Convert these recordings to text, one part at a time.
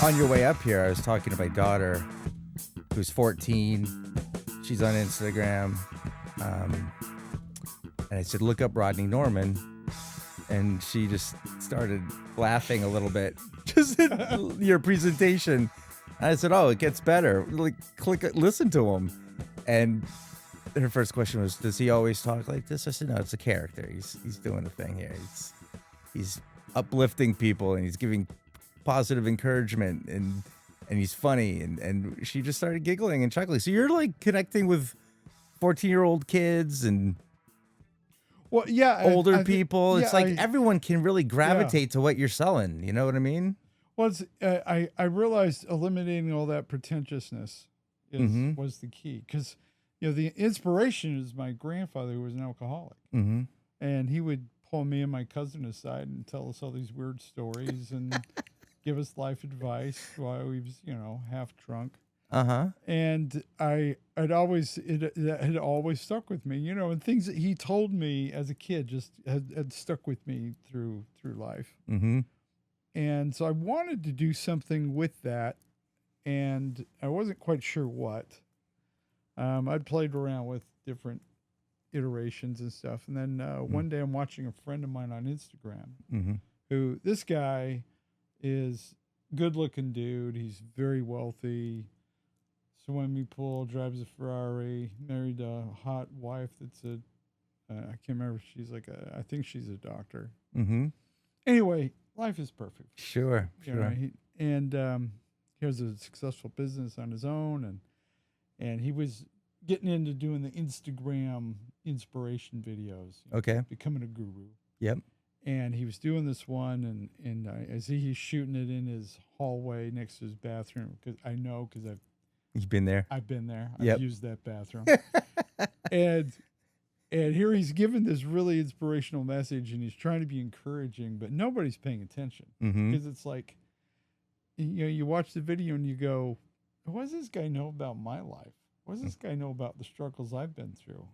On your way up here, I was talking to my daughter, who's 14. She's on Instagram. And I said, look up Rodney Norman. And she just started laughing a little bit. Just at your presentation. And I said, oh, it gets better. Like, listen to him. And her first question was, does he always talk like this? I said, no, it's a character. He's doing a thing here. He's uplifting people, and he's giving positive encouragement, and he's funny. And she just started giggling and chuckling. So you're like connecting with 14-year-old kids and older people. It's like everyone can really gravitate to what you're selling. You know what I mean? Well, I realized eliminating all that pretentiousness was the key, because the inspiration is my grandfather, who was an alcoholic, and he would pull me and my cousin aside and tell us all these weird stories and give us life advice while he was half drunk. And it had always stuck with me, and things that he told me as a kid just had stuck with me through life. And so I wanted to do something with that, and I wasn't quite sure what. I'd played around with different iterations and stuff, and then one day I'm watching a friend of mine on Instagram, who, this guy is good-looking dude. He's very wealthy, swimming pool, drives a Ferrari, married a hot wife that's I can't remember. She's I think she's a doctor. Anyway, life is perfect. Sure. He has a successful business on his own, and he was getting into doing the Instagram inspiration videos. Becoming a guru. Yep. And he was doing this one, and I see he's shooting it in his hallway next to his bathroom, because you've been there. I've been there. Yep. I've used that bathroom. and here he's giving this really inspirational message, and he's trying to be encouraging, but nobody's paying attention, because it's like, you watch the video and you go, what does this guy know about my life? What does this guy know about the struggles I've been through?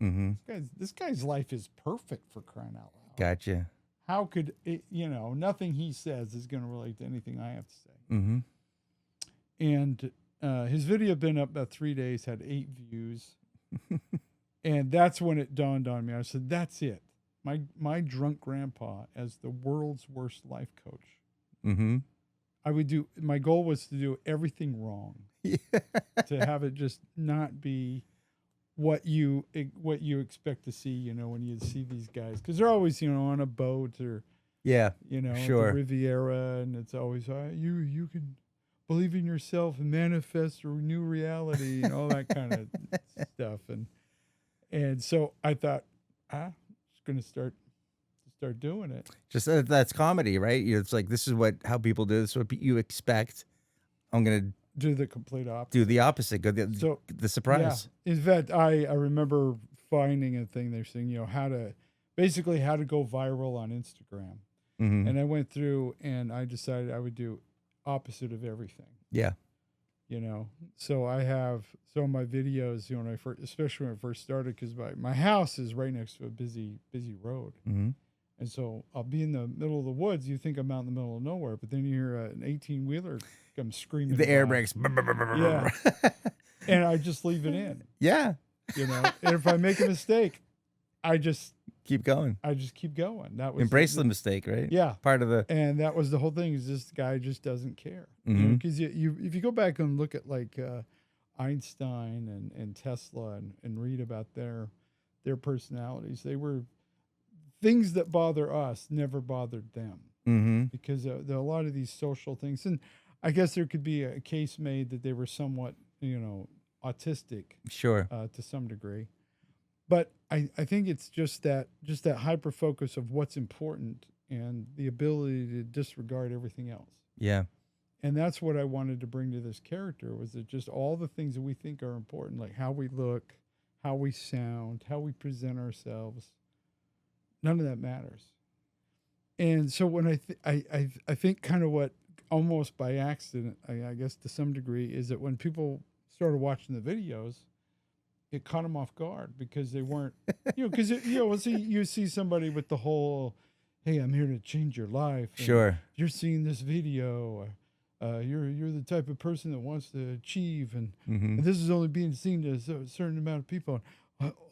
This guy's life is perfect, for crying out loud. Gotcha. How could it, nothing he says is going to relate to anything I have to say. And his video had been up about 3 days, had 8 views. And that's when it dawned on me. I said, that's it. My drunk grandpa as the world's worst life coach. My goal was to do everything wrong. To have it just not be what you expect to see, when you see these guys. Because they're always, on a boat or, at the Riviera, and it's always, you can believe in yourself and manifest a new reality and all that kind of stuff. And so I thought, I'm just going to start doing it. Just that's comedy, right? It's like, this is how people do this. Is what you expect. I'm going to do the complete opposite. Do the opposite. Go the surprise. Yeah. In fact, I remember finding a thing they're saying, how to go viral on Instagram. And I went through and I decided I would do opposite of everything. Yeah. So I have some of my videos, especially when I first started, because my house is right next to a busy road. And so I'll be in the middle of the woods. You think I'm out in the middle of nowhere, but then you hear an 18-wheeler come screaming. The air brakes. Yeah. And I just leave it in. Yeah. And if I make a mistake, I just keep going. That was embrace the mistake, right? Yeah. Part of the. And that was the whole thing, is this guy just doesn't care. Because if you go back and look at Einstein and Tesla and read about their personalities, they were things that bother us never bothered them. Because there are a lot of these social things, and I guess there could be a case made that they were somewhat, autistic. Sure. To some degree. But I think it's just that hyper focus of what's important and the ability to disregard everything else. Yeah. And that's what I wanted to bring to this character, was that just all the things that we think are important, like how we look, how we sound, how we present ourselves, none of that matters. And so when I think kind of what, almost by accident, I guess to some degree, is that when people started watching the videos, it caught them off guard, because they weren't, because you see somebody with the whole, hey, I'm here to change your life. Sure. You're seeing this video. You're the type of person that wants to achieve, and Mm-hmm. this is only being seen to a certain amount of people.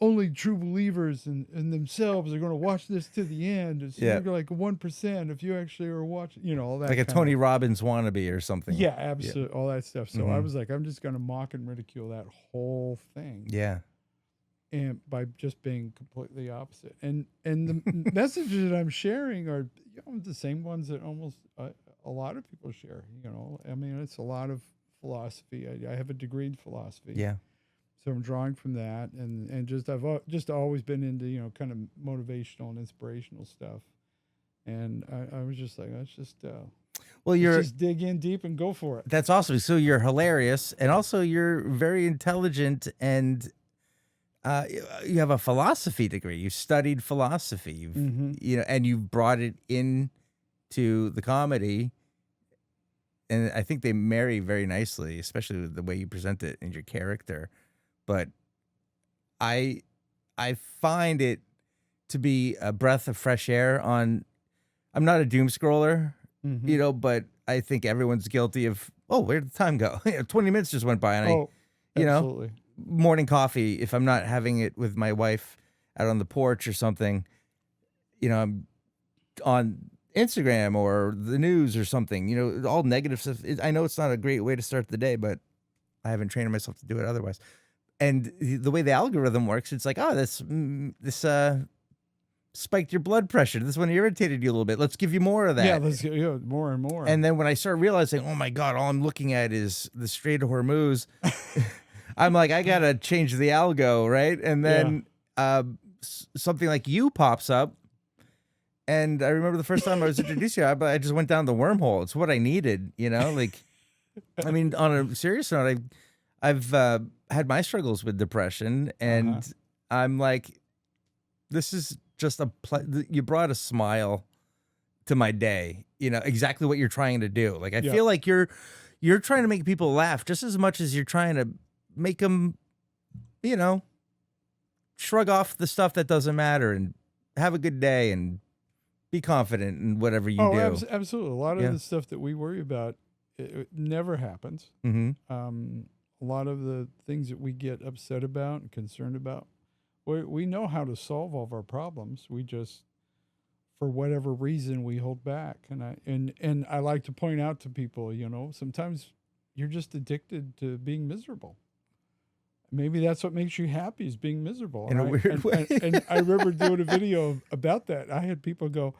Only true believers in themselves are going to watch this to the end. So Yeah. you're like 1% if you actually are watching, all that. Like a kind Tony of, Robbins wannabe or something. yeah, absolutely, all that stuff. So I Mhm. was like, I'm just going to mock and ridicule that whole thing, Yeah. and by just being completely opposite. And the messages that I'm sharing are the same ones that almost a lot of people share. I mean, it's a lot of philosophy. I have a degree in philosophy. Yeah. So I'm drawing from that, and I've just always been into kind of motivational and inspirational stuff, and I was just like, let's just dig in deep and go for it. That's awesome. So you're hilarious, and also you're very intelligent, and you have a philosophy degree. You studied philosophy. And you've brought it into the comedy, and I think they marry very nicely, especially with the way you present it and your character. But I find it to be a breath of fresh air on. I'm not a doom scroller, but I think everyone's guilty of, where'd the time go? 20 minutes just went by, and absolutely. Morning coffee, if I'm not having it with my wife out on the porch or something, I'm on Instagram or the news or something, all negative stuff. I know it's not a great way to start the day, but I haven't trained myself to do it otherwise. And the way the algorithm works, it's like, this spiked your blood pressure. This one irritated you a little bit. Let's give you more of that. Yeah, let's get more and more. And then when I start realizing, oh my God, all I'm looking at is the Strait of Hormuz, I'm like, I gotta change the algo, right? And then something like you pops up, and I remember the first time I was introduced to you, I just went down the wormhole. It's what I needed, Like, I mean, on a serious note, I've had my struggles with depression, and I'm like, this is just you brought a smile to my day, exactly what you're trying to do. Like, I feel like you're trying to make people laugh just as much as you're trying to make them, shrug off the stuff that doesn't matter and have a good day and be confident in whatever you do. Absolutely. A lot of the stuff that we worry about, it never happens. A lot of the things that we get upset about and concerned about, we know how to solve all of our problems. We just, for whatever reason, we hold back. And I like to point out to people, sometimes you're just addicted to being miserable. Maybe that's what makes you happy, is being miserable. In a weird way. And I remember doing a video about that. I had people go,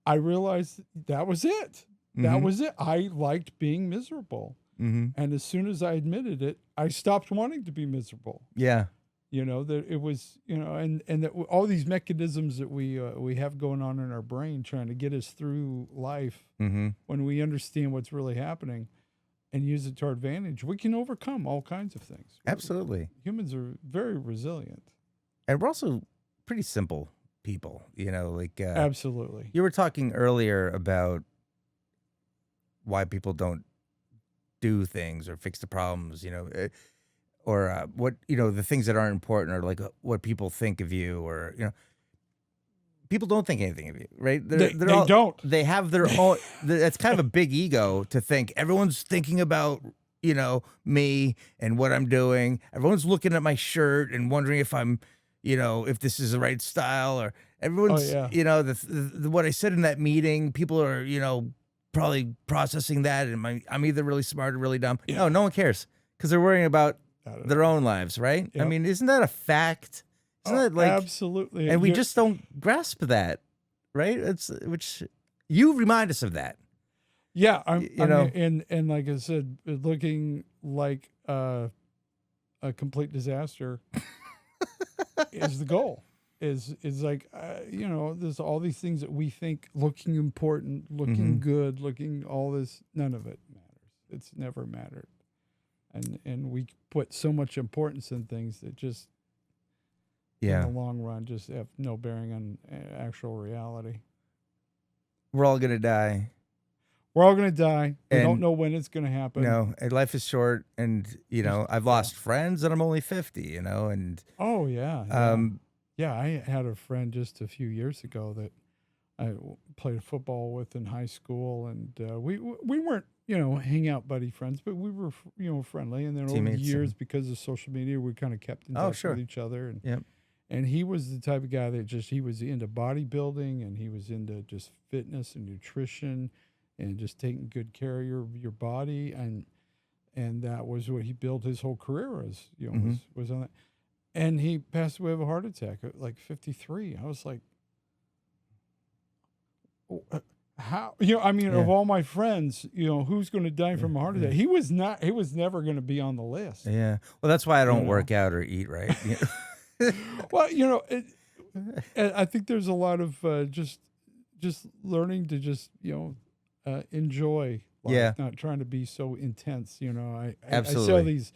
I realized that was it. That was it. I liked being miserable. And as soon as I admitted it, I stopped wanting to be miserable. Yeah. That it was, and that all these mechanisms that we have going on in our brain trying to get us through life, when we understand what's really happening and use it to our advantage, we can overcome all kinds of things. Absolutely. Humans are very resilient. And we're also pretty simple people, like... Absolutely. You were talking earlier about why people don't do things or fix the problems, or what, the things that aren't important, or like what people think of you, or, people don't think anything of you, right? They don't. They have their own. That's kind of a big ego to think everyone's thinking about, me and what I'm doing. Everyone's looking at my shirt and wondering if I'm, if this is the right style, or everyone's, what I said in that meeting. People are, probably processing that, and I'm either really smart or really dumb. No one cares, because they're worrying about their own lives, right? Yep. I mean, isn't that a fact? Isn't that like, absolutely? And we just don't grasp that, right? Which you remind us of that. Yeah, and like I said, looking like a complete disaster is the goal. Is like there's all these things that we think looking important, looking good, looking all this. None of it matters. It's never mattered, and we put so much importance in things that just in the long run just have no bearing on actual reality. We're all gonna die. We're all gonna die. We don't know when it's gonna happen. No, and life is short, and I've lost friends, and I'm only 50. And oh yeah. I had a friend just a few years ago that I played football with in high school, and we weren't hangout buddy friends, but we were, friendly. And then over the Teammates years, and- because of social media, we kind of kept in Oh, touch sure. with each other. And Yep. and he was the type of guy that he was into bodybuilding, and he was into just fitness and nutrition and just taking good care of your body. And that was what he built his whole career as, was on that. And he passed away of a heart attack at like 53. I was like, how, of all my friends, who's going to die from a heart attack? He was never going to be on the list. Yeah. Well, that's why I don't work out or eat right. Well, I think there's a lot of just learning to just enjoy life, not trying to be so intense. I Absolutely. saw these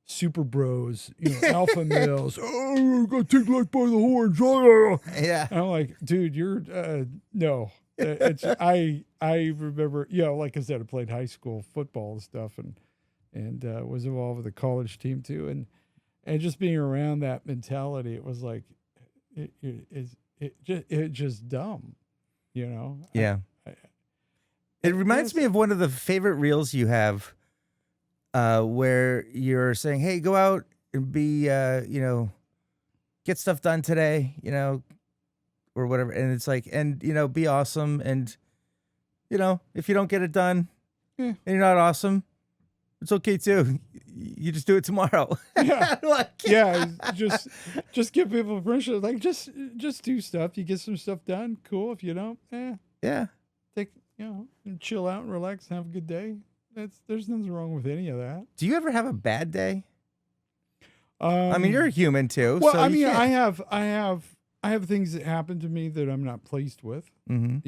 super bros, alpha males. Oh, gotta take life by the horns. Yeah. And I'm like, dude, you're no. It's I remember, like I said, I played high school football and stuff, and was involved with the college team too, and just being around that mentality, it was like, it just dumb, Yeah. It reminds me of one of the favorite reels you have, where you're saying, "Hey, go out and be, get stuff done today, or whatever." And it's like, and be awesome, and if you don't get it done, and you're not awesome, it's okay too. You just do it tomorrow. Yeah, Like, yeah. Just give people permission. Like, just do stuff. You get some stuff done. Cool. If you don't, yeah. take and chill out and relax and have a good day. There's nothing wrong with any of that. Do you ever have a bad day? I mean, you're a human too. Well, so I you mean, can't- I have things that happen to me that I'm not pleased with. Mhm.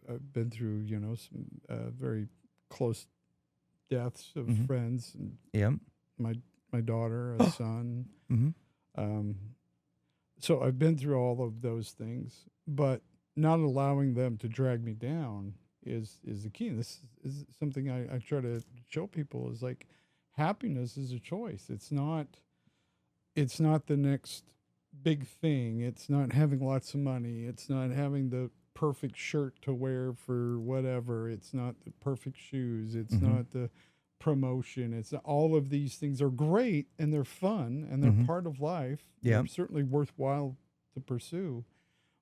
I've been through some very close deaths of friends, and Yep. my daughter, a son. Mhm. So I've been through all of those things, but not allowing them to drag me down is the key. And this is something I try to show people, is like, happiness is a choice. It's not the next big thing. It's not having lots of money. It's not having the perfect shirt to wear for whatever. It's not the perfect shoes. It's not the promotion. It's all of these things are great, and they're fun, and they're part of life. Yeah. They're certainly worthwhile to pursue.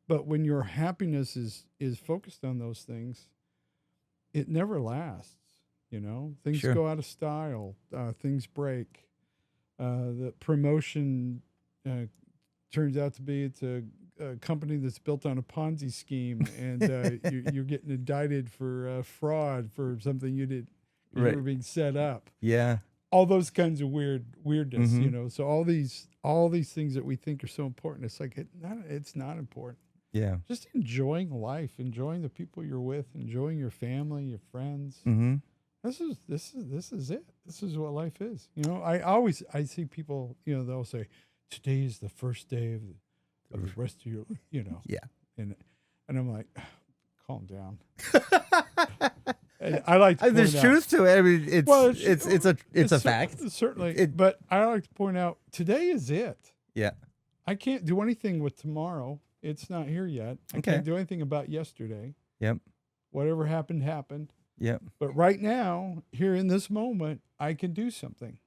But when your happiness is focused on those things, it never lasts. Things Sure. go out of style. Things break. The promotion turns out to be it's a company that's built on a Ponzi scheme, and you're getting indicted for fraud for something you did. You Right. were being set up. Yeah. All those kinds of weirdness, So all these things that we think are so important, it's like it's not important. Yeah. Just enjoying life, enjoying the people you're with, enjoying your family, your friends. This is it. This is what life is. I see people, they'll say, today is the first day of the rest of your, Yeah. and I'm like, calm down. And I like to There's point out, truth to it. I mean, it's a fact. Certainly, but I like to point out, today is it. Yeah. I can't do anything with tomorrow. It's not here yet. I can't do anything about yesterday. Yep. Whatever happened, happened. Yep. But right now, here in this moment, I can do something.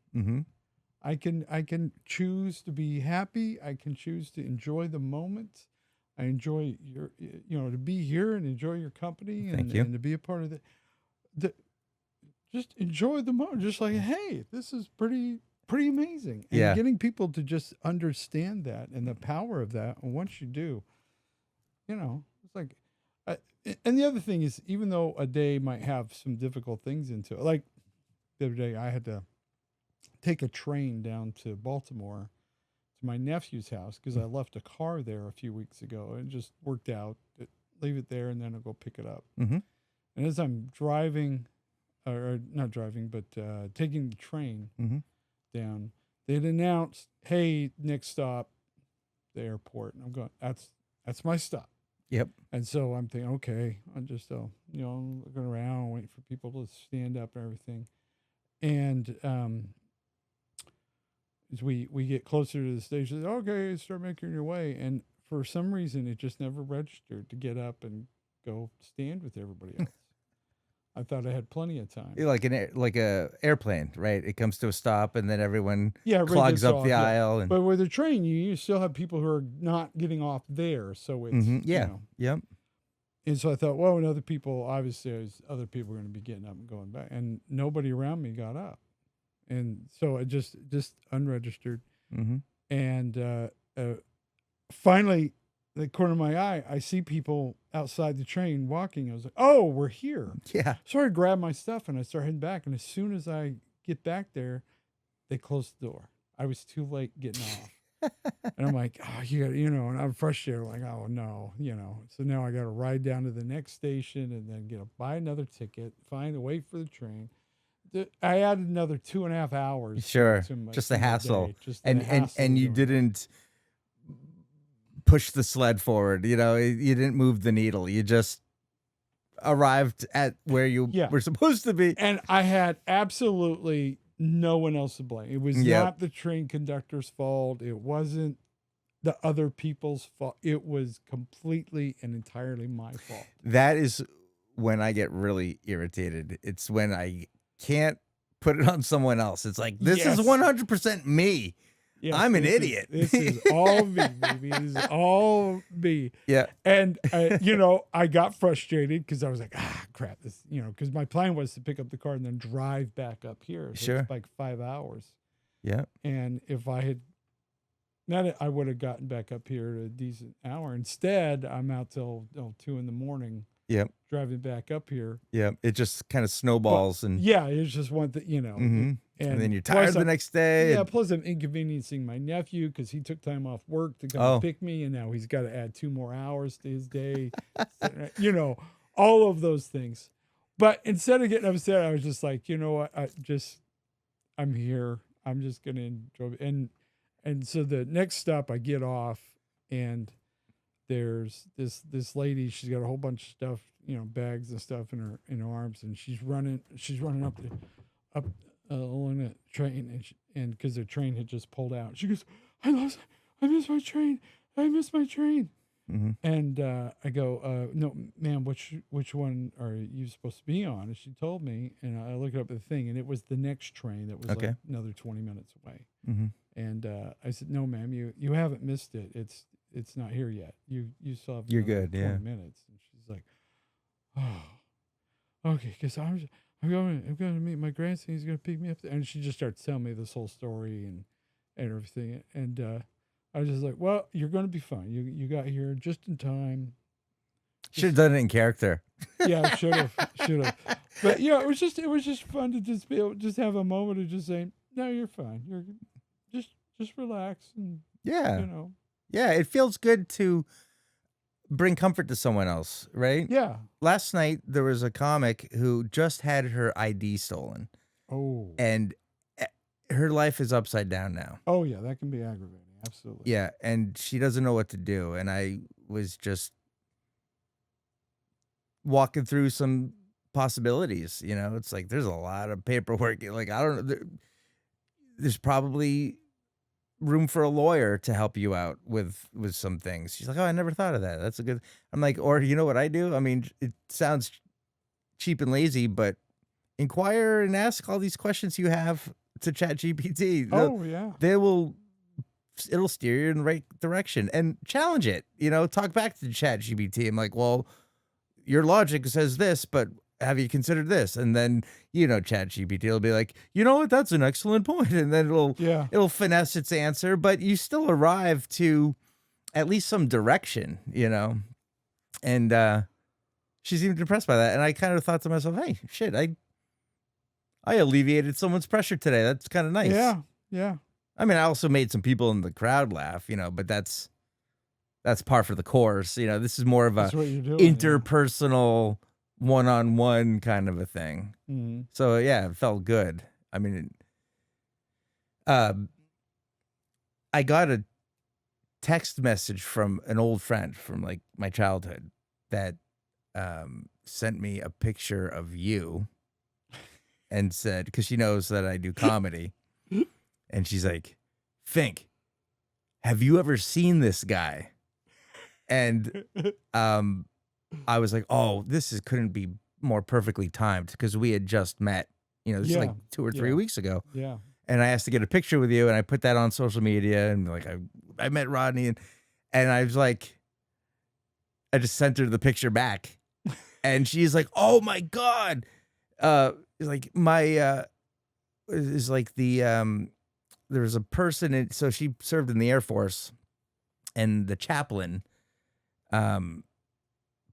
I can choose to be happy. I can choose to enjoy the moment. I enjoy to be here and enjoy your company, and to be a part of just enjoy the moment. Just like, hey, this is pretty amazing. And getting people to just understand that and the power of that. And once you do, it's like, and the other thing is, even though a day might have some difficult things into it, like the other day, I had to take a train down to Baltimore to my nephew's house because I left a car there a few weeks ago, and it just worked out. Leave it there, and then I'll go pick it up. And as I'm driving, or not driving, but taking the train down, they'd announced, "Hey, next stop, the airport." And I'm going, "That's my stop." Yep. And so I'm thinking, okay, I'm just looking around, waiting for people to stand up and everything. And as we get closer to the station, okay, start making your way. And for some reason, it just never registered to get up and go stand with everybody else. I thought I had plenty of time. Like like a airplane, right? It comes to a stop, and then everyone Everybody clogs gets up off, the aisle. And But with a train, you still have people who are not getting off there, so it's Yep. And so I thought, well, and other people, obviously, other people are going to be getting up and going back, and nobody around me got up, and so I just unregistered, and finally, the corner of my eye, I see people outside the train walking. I was like, oh, we're here. Yeah. So I grabbed my stuff and I started heading back, and as soon as I get back there, they closed the door. I was too late getting off. And I'm like, oh, and I'm frustrated. Like, oh no, So now I got to ride down to the next station and then buy another ticket, wait for the train. I added another 2.5 hours. Sure, just the hassle, and you didn't push the sled forward. You didn't move the needle. You just arrived at where you were supposed to be. And I had absolutely no one else to blame. It was not the train conductor's fault. It wasn't the other people's fault. It was completely and entirely my fault. That is when I get really irritated. It's when I can't put it on someone else. It's like, this is 100% me. Yes, I'm an idiot. This is all me, baby. This is all me. Yeah. And, I got frustrated because I was like, crap, this, because my plan was to pick up the car and then drive back up here. So it's like 5 hours. Yeah. And if I had, I would have gotten back up here at a decent hour. Instead, I'm out till 2 a.m. Yep. Driving back up here. Yeah. It just kind of snowballs. It's just one thing, And then you're tired the next day. Yeah, plus I'm inconveniencing my nephew because he took time off work to come pick me, and now he's got to add 2 more hours to his day. All of those things. But instead of getting upset, I was just like, you know what? I'm here. I'm just going to enjoy it. And so the next stop, I get off, and there's this lady. She's got a whole bunch of stuff, bags and stuff in her arms, and she's running up along the train, and because the train had just pulled out, she goes, I missed my train. And I go, no, ma'am, which one are you supposed to be on? And she told me, and I looked up the thing, and it was the next train that was like another 20 minutes away. And I said, no, ma'am, you haven't missed it. It's not here yet. You still have You're good, 20 minutes. And she's like, oh, okay, because I'm going to meet my grandson. He's going to pick me up. And she just starts telling me this whole story and everything. And I was just like, well, you're going to be fine. You got here just in time. Should have done it in character. Yeah, should have. But it was just fun to just be able to just have a moment of just saying, no, you're fine. You're just relax and Yeah, it feels good to bring comfort to someone else, right? Yeah. Last night there was a comic who just had her ID stolen. Oh. And her life is upside down now. Oh yeah, that can be aggravating. Absolutely. Yeah, and she doesn't know what to do, and I was just walking through some possibilities, It's like there's a lot of paperwork. Like I don't know, there's probably room for a lawyer to help you out with some things. She's like, oh, I never thought of that. That's a good. I'm like, or you know what I do? I mean, it sounds cheap and lazy, but inquire and ask all these questions you have to ChatGPT. Oh yeah, it'll steer you in the right direction and challenge it. Talk back to ChatGPT. I'm like, well, your logic says this, but have you considered this? And then, ChatGPT will be like, you know what? That's an excellent point. And then it'll finesse its answer, but you still arrive to at least some direction, and she seemed impressed by that. And I kind of thought to myself, hey, shit, I alleviated someone's pressure today. That's kind of nice. Yeah. Yeah. I mean, I also made some people in the crowd laugh, but that's par for the course. This is more of a interpersonal one-on-one kind of a thing. Mm-hmm. So yeah, it felt good. I mean, I got a text message from an old friend from like my childhood that sent me a picture of you and said, because she knows that I do comedy, and she's like, Fink, have you ever seen this guy? And I was like, oh, couldn't be more perfectly timed because we had just met, just like 2 or 3 weeks ago. Yeah. And I asked to get a picture with you, and I put that on social media, and like I met Rodney, and I was like, I just sent her the picture back, and she's like, "Oh my God!" Like my is like there was a person, so she served in the Air Force, and the chaplain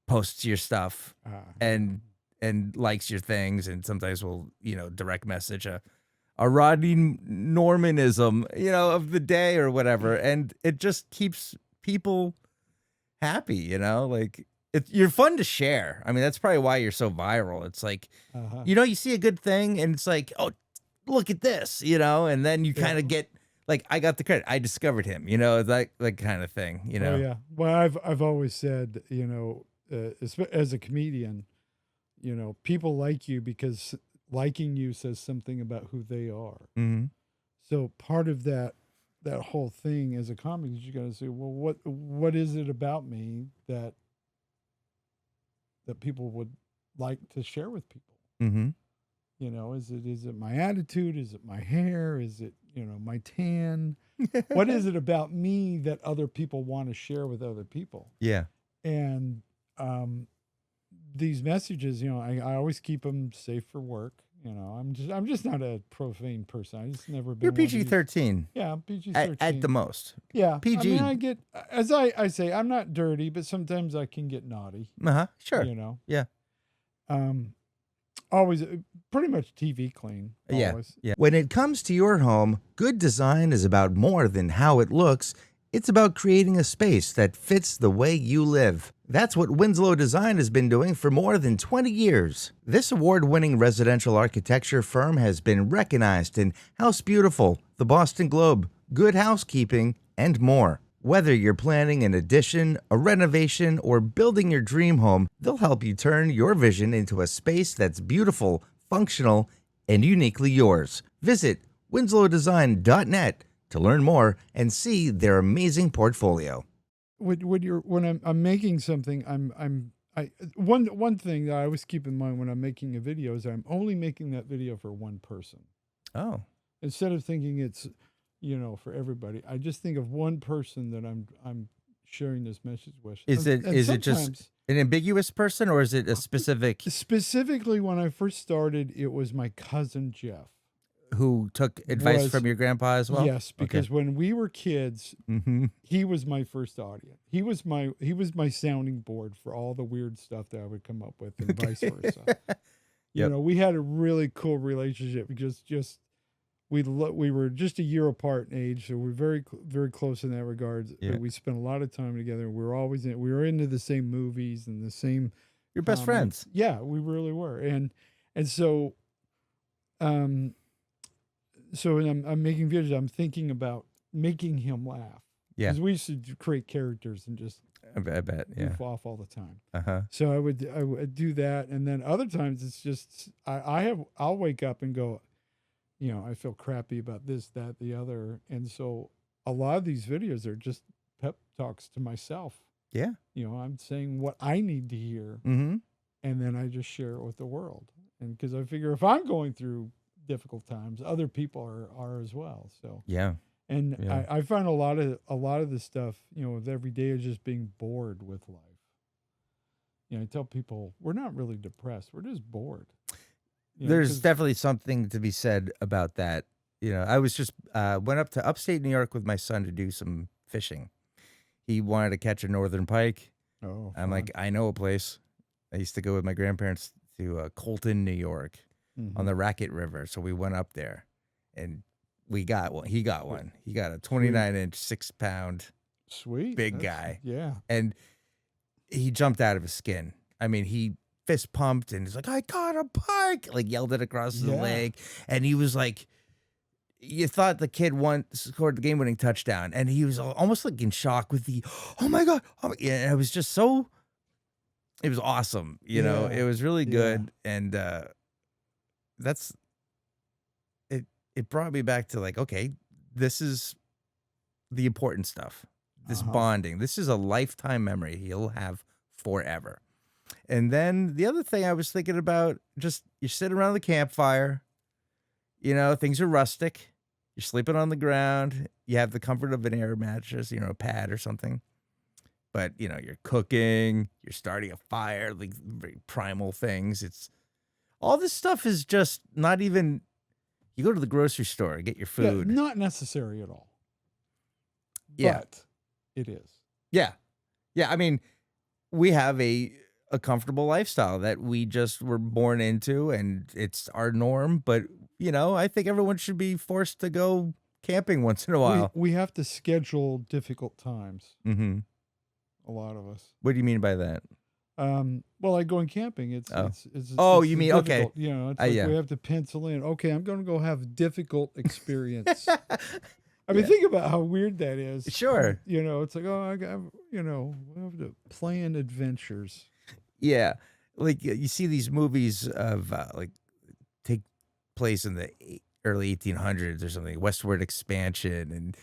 posts your stuff and likes your things, and sometimes will direct message a Rodney Normanism of the day or whatever, and it just keeps people happy, like you're fun to share. I mean, that's probably why you're so viral. It's like you see a good thing and it's like, oh, look at this, and then you kind of get like, I got the credit, I discovered him, that kind of thing, Oh yeah. Well, I've always said, as a comedian, people like you because liking you says something about who they are. Mm-hmm. So part of that whole thing as a comic is you got to say, well, what is it about me that people would like to share with people? Mm-hmm. Is it my attitude? Is it my hair? Is it my tan? What is it about me that other people want to share with other people? Yeah. And these messages, I always keep them safe for work. I'm just not a profane person. I just never been. You're PG-13. Yeah, PG-13 at the most. Yeah, PG. I mean, I get, as I say, I'm not dirty, but sometimes I can get naughty. Sure. Yeah. Always pretty much TV clean. Always. Yeah. When it comes to your home, good design is about more than how it looks. It's about creating a space that fits the way you live. That's what Winslow Design has been doing for more than 20 years. This award-winning residential architecture firm has been recognized in House Beautiful, the Boston Globe, Good Housekeeping, and more. Whether you're planning an addition, a renovation, or building your dream home, they'll help you turn your vision into a space that's beautiful, functional, and uniquely yours. Visit winslowdesign.net to learn more and see their amazing portfolio. When I'm making something, one thing that I always keep in mind when I'm making a video is I'm only making that video for one person. Oh. Instead of thinking it's for everybody, I just think of one person that I'm sharing this message with. Is it just an ambiguous person, or is it a specific? Specifically, when I first started, it was my cousin Jeff, who took advice from your grandpa as well. Yes, because when we were kids, he was my first audience. He was my sounding board for all the weird stuff that I would come up with, and vice versa. We had a really cool relationship because we were just a year apart in age, so we're very very close in that regard. Yeah. We spent a lot of time together. We were into the same movies and the same. You're best friends. Yeah, we really were, and so, so when I'm making videos, I'm thinking about making him laugh. Yeah, because we used to create characters and just I bet goof off all the time. Uh-huh. So I would do that, and then other times it's just I'll wake up and go, I feel crappy about this, that, the other. And so a lot of these videos are just pep talks to myself. Yeah. I'm saying what I need to hear. Mm-hmm. And then I just share it with the world. And because I figure if I'm going through difficult times, other people are as well. So, yeah. And yeah. I find a lot of the stuff, with every day is just being bored with life. I tell people we're not really depressed. We're just bored. There's definitely something to be said about that. I was just went up to upstate New York with my son to do some fishing. He wanted to catch a northern pike. Oh, I'm like, I know a place. I used to go with my grandparents to Colton, New York, on the Racket River. So we went up there, and we got one. He got one. He got a 29-inch, 6-pound, big guy. Yeah, and he jumped out of his skin. I mean, he fist pumped and he's like, I caught a pike, like yelled it across the lake. And he was like, you thought the kid scored the game-winning touchdown, and he was almost like in shock with the, oh my God. And it was just so, it was awesome. It was really good. And that's, it brought me back to like, okay, this is the important stuff. This bonding, this is a lifetime memory he'll have forever. And then the other thing I was thinking about, just you sit around the campfire, things are rustic. You're sleeping on the ground. You have the comfort of an air mattress, a pad or something. But, you're cooking, you're starting a fire, like very primal things. All this stuff is just not even, you go to the grocery store and get your food. Yeah, not necessary at all. Yeah. But it is. Yeah. Yeah. I mean, we have a comfortable lifestyle that we just were born into, and it's our norm. But, I think everyone should be forced to go camping once in a while. We have to schedule difficult times. Mm-hmm. A lot of us. What do you mean by that? Well, like going camping, it's you mean, difficult. okay. It's like we have to pencil in, okay, I'm going to go have difficult experience. I mean, think about how weird that is. Sure. It's like, oh, we have to plan adventures. Yeah. Like you see these movies of like take place in the early 1800s or something, westward expansion, and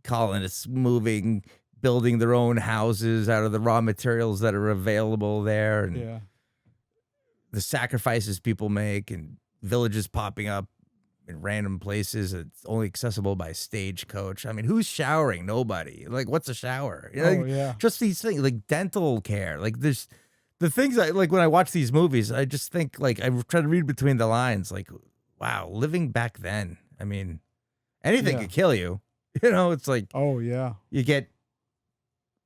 colonists moving, building their own houses out of the raw materials that are available there. And the sacrifices people make, and villages popping up in random places. It's only accessible by stagecoach. I mean, who's showering? Nobody. Like, what's a shower? Just these things, like dental care. Like, there's the things I like when I watch these movies. I just think, like, I try to read between the lines. Like, wow, living back then. I mean, anything could kill you. It's like, oh yeah, you get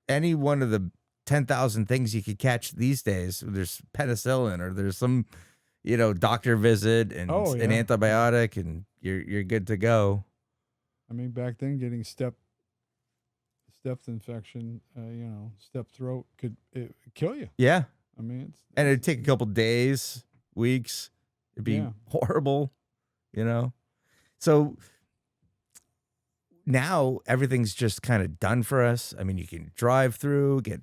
any one of the 10,000 things you could catch these days. There's penicillin, or there's some, doctor visit and an antibiotic, and you're good to go. I mean, back then, getting staph infection, staph throat could kill you. Yeah. I mean, and it'd take a couple days, weeks. It'd be horrible, So now everything's just kind of done for us. I mean, you can drive through, get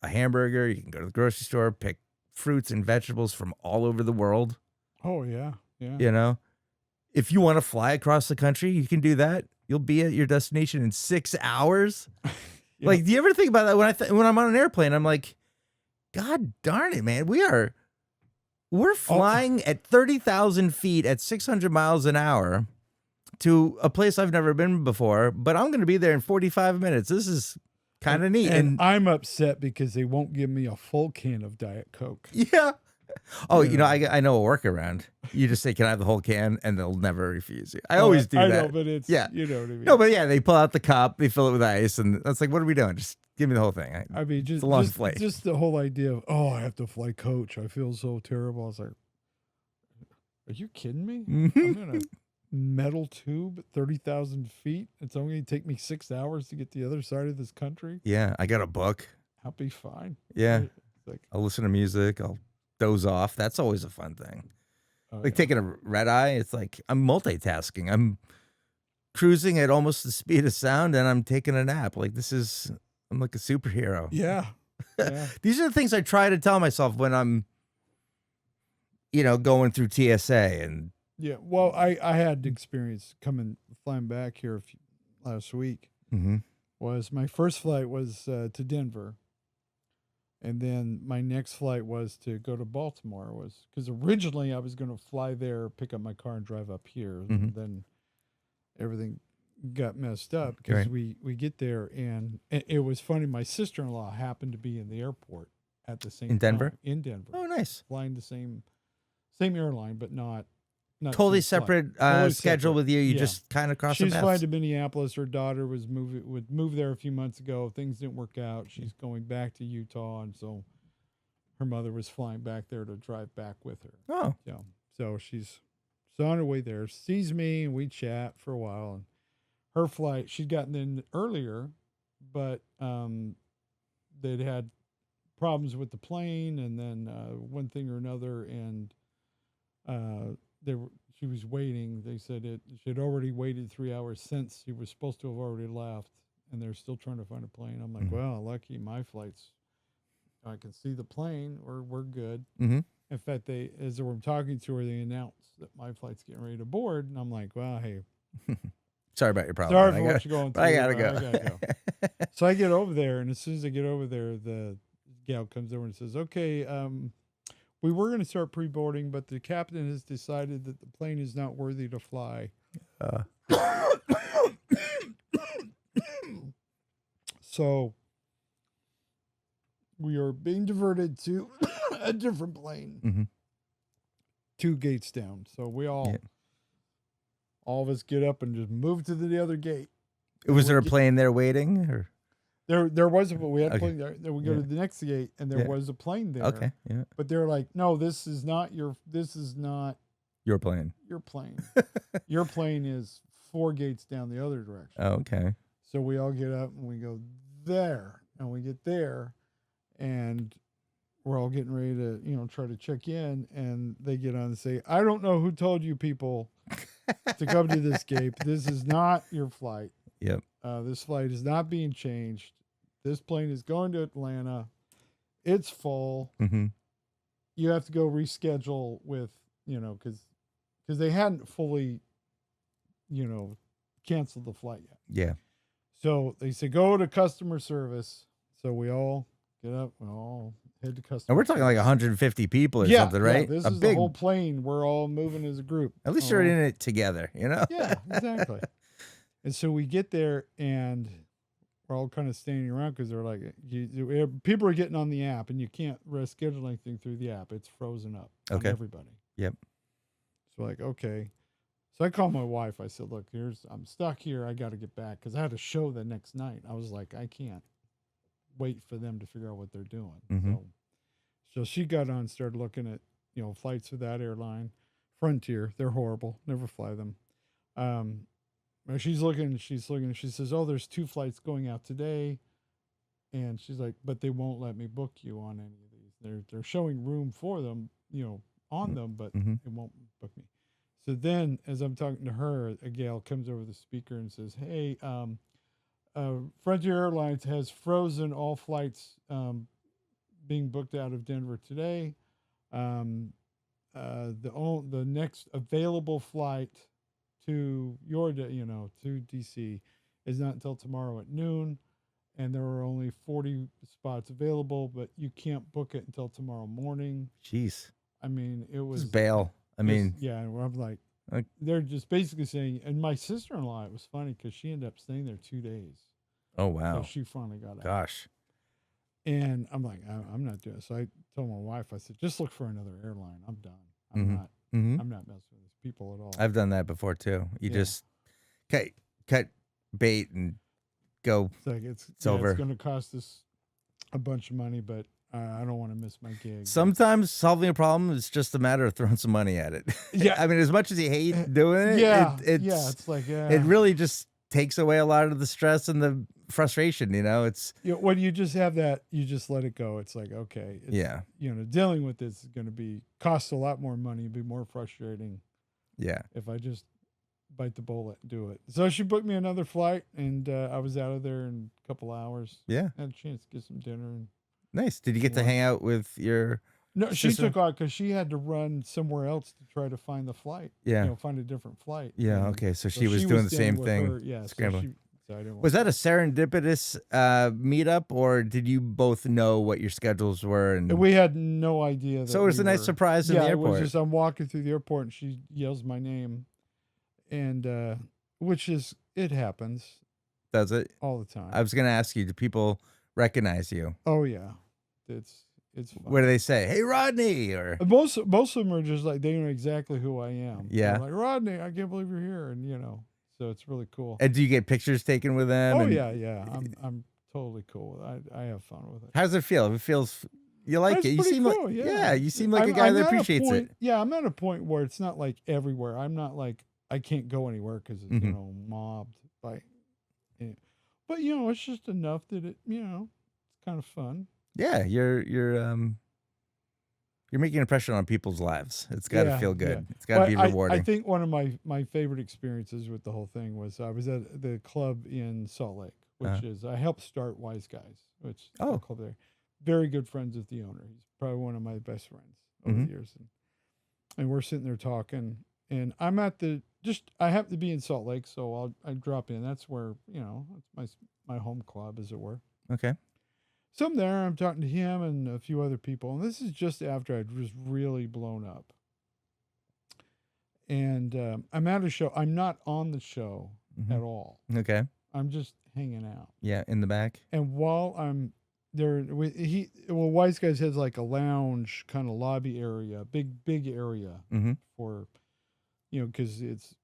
a hamburger. You can go to the grocery store, pick fruits and vegetables from all over the world. Oh, yeah. Yeah. If you want to fly across the country, you can do that. You'll be at your destination in 6 hours. Like, do you ever think about that when I'm on an airplane? I'm like, God darn it, man. We're flying at 30,000 feet at 600 miles an hour to a place I've never been before, but I'm going to be there in 45 minutes. This is kind of neat. And I'm upset because they won't give me a full can of Diet Coke. Yeah. Oh, I know a workaround. You just say, can I have the whole can? And they'll never refuse you. I always do that. I know, but it's, you know what I mean? No, but they pull out the cup, they fill it with ice, and that's like, what are we doing? Just give me the whole thing. I mean, it's a long flight. Just the whole idea of, I have to fly coach. I feel so terrible. I was like, are you kidding me? I'm in a metal tube at 30,000 feet. It's only going to take me 6 hours to get to the other side of this country. Yeah, I got a book. I'll be fine. Yeah. I'll listen to music. I'll doze off. That's always a fun thing. Taking a red eye, it's like I'm multitasking. I'm cruising at almost the speed of sound, and I'm taking a nap. Like, I'm like a superhero. Yeah. These are the things I try to tell myself when I'm, going through TSA. And yeah, well, I had experience flying back here last week. Mm-hmm. Was my first flight was to Denver. And then my next flight was to go to Baltimore. Because originally I was going to fly there, pick up my car, and drive up here. Mm-hmm. And then everything got messed up because we get there, and it was funny. My sister-in-law happened to be in the airport at the same time. Denver? In Denver. Oh, nice. Flying the same airline, but not totally separate totally schedule separate. with you. You just kind of cross the paths. She's flying to Minneapolis. Her daughter would move there a few months ago. Things didn't work out. She's going back to Utah, and so her mother was flying back there to drive back with her. Oh, yeah. So she's on her way there. Sees me, and we chat for a while. And her flight, she'd gotten in earlier, but they'd had problems with the plane, and then one thing or another, and she was waiting. They said she had already waited 3 hours since she was supposed to have already left, and they're still trying to find a plane. I'm like, well, lucky my flight's, I can see the plane, or we're good. Mm-hmm. In fact, as they were talking to her, they announced that my flight's getting ready to board, and I'm like, well, hey, sorry about your problem. Sorry for what you're going through. I gotta go. I gotta go. So I get over there, and as soon as I get over there, the gal comes over and says, "Okay, we were going to start pre-boarding, but the captain has decided that the plane is not worthy to fly." Uh, So we are being diverted to a different plane, mm-hmm. 2 gates down. So we all of us get up and just move to the other gate. Was there a plane there waiting, or there was, but we had a Okay. plane there. Then we go to the next gate, and there was a plane there. Okay, yeah, But they're like, "No, this is not your plane. your plane. Your plane is 4 gates down the other direction." Oh, okay. So we all get up and we go there, and we get there, and we're all getting ready to, try to check in, and they get on and say, "I don't know who told you people to come to this gate. This is not your flight. Yep. This flight is not being changed. This plane is going to Atlanta. It's full. Mm-hmm. You have to go reschedule with, because they hadn't fully, canceled the flight yet." Yeah. So they say, "Go to customer service." So we all get up, we all head to customer. And we're talking like 150 people or something, right? Yeah, this is the whole plane. We're all moving as a group. At least you're in it together, Yeah, exactly. And so we get there, and we're all kind of standing around because they're like, people are getting on the app, and you can't reschedule anything through the app. It's frozen up on everybody. Yep. So like, okay. So I called my wife. I said, "Look, I'm stuck here. I got to get back," because I had a show the next night. I was like, I can't wait for them to figure out what they're doing. Mm-hmm. So she got on and started looking at, flights for that airline. Frontier, they're horrible. Never fly them. She's looking, she says, "Oh, there's 2 flights going out today." And she's like, "But they won't let me book you on any of these. They're showing room for them, on them, but it won't book me." So then, as I'm talking to her, a gal comes over the speaker and says, "Hey, Frontier Airlines has frozen all flights being booked out of Denver today. The next available flight to to DC is not until tomorrow at noon, and there are only 40 spots available, but you can't book it until tomorrow morning." Jeez. I mean, it was just bail. yeah, I'm like, they're just basically saying, and my sister-in-law, it was funny because she ended up staying there 2 days. Oh, wow. So she finally got out. Gosh. And I'm like, I'm not doing it. So I told my wife, I said, "Just look for another airline. I'm done. I'm not messing with these people at all." I've done that before too. You just cut bait and go. It's like, it's over. It's going to cost us a bunch of money, but I don't want to miss my gig. Sometimes solving a problem is just a matter of throwing some money at it. Yeah. I mean, as much as you hate doing it, it's like, it really just takes away a lot of the stress and the frustration. It's when you just have that, you just let it go. It's like, okay, dealing with this is going to cost a lot more money, be more frustrating. Yeah. If I just bite the bullet and do it. So she booked me another flight, and I was out of there in a couple hours. Yeah. Had a chance to get some dinner. And nice. Did you get to hang out with your No, sister? She took off because she had to run somewhere else to try to find the flight. Yeah. Find a different flight. Yeah, okay. So she was doing the same thing. Scrambling. Was that a serendipitous meetup, or did you both know what your schedules were? And we had no idea. So it was a nice surprise in the airport. It was just, I'm walking through the airport and she yells my name, and it happens. Does it? All the time. I was going to ask you, do people recognize you? Oh yeah, it's fun. What do they say? "Hey, Rodney," or most of them are just like, they know exactly who I am. Yeah. They're like, "Rodney, I can't believe you're here," and so it's really cool. And do you get pictures taken with them? Oh yeah. I'm totally cool with it. I have fun with it. How does it feel? It feels, you like That's it. You seem cool, like yeah. You seem like a guy that appreciates it. Yeah, I'm at a point where it's not like everywhere. I'm not like, I can't go anywhere because it's mobbed by. But it's just enough that it's kind of fun. Yeah, you're making an impression on people's lives. It's got to feel good. Yeah. It's got to be rewarding. I think one of my favorite experiences with the whole thing was I was at the club in Salt Lake, which is, I helped start Wise Guys, which is a club there. Very good friends with the owner. He's probably one of my best friends over the years. And we're sitting there talking, and I'm at I happen to be in Salt Lake, so I drop in. That's where, it's my home club, as it were. Okay. So I'm there. I'm talking to him and a few other people, and this is just after I'd just really blown up. And I'm at a show. I'm not on the show at all. Okay. I'm just hanging out. Yeah, in the back. And while I'm there, Wise Guys has like a lounge kind of lobby area, big area for, because it's,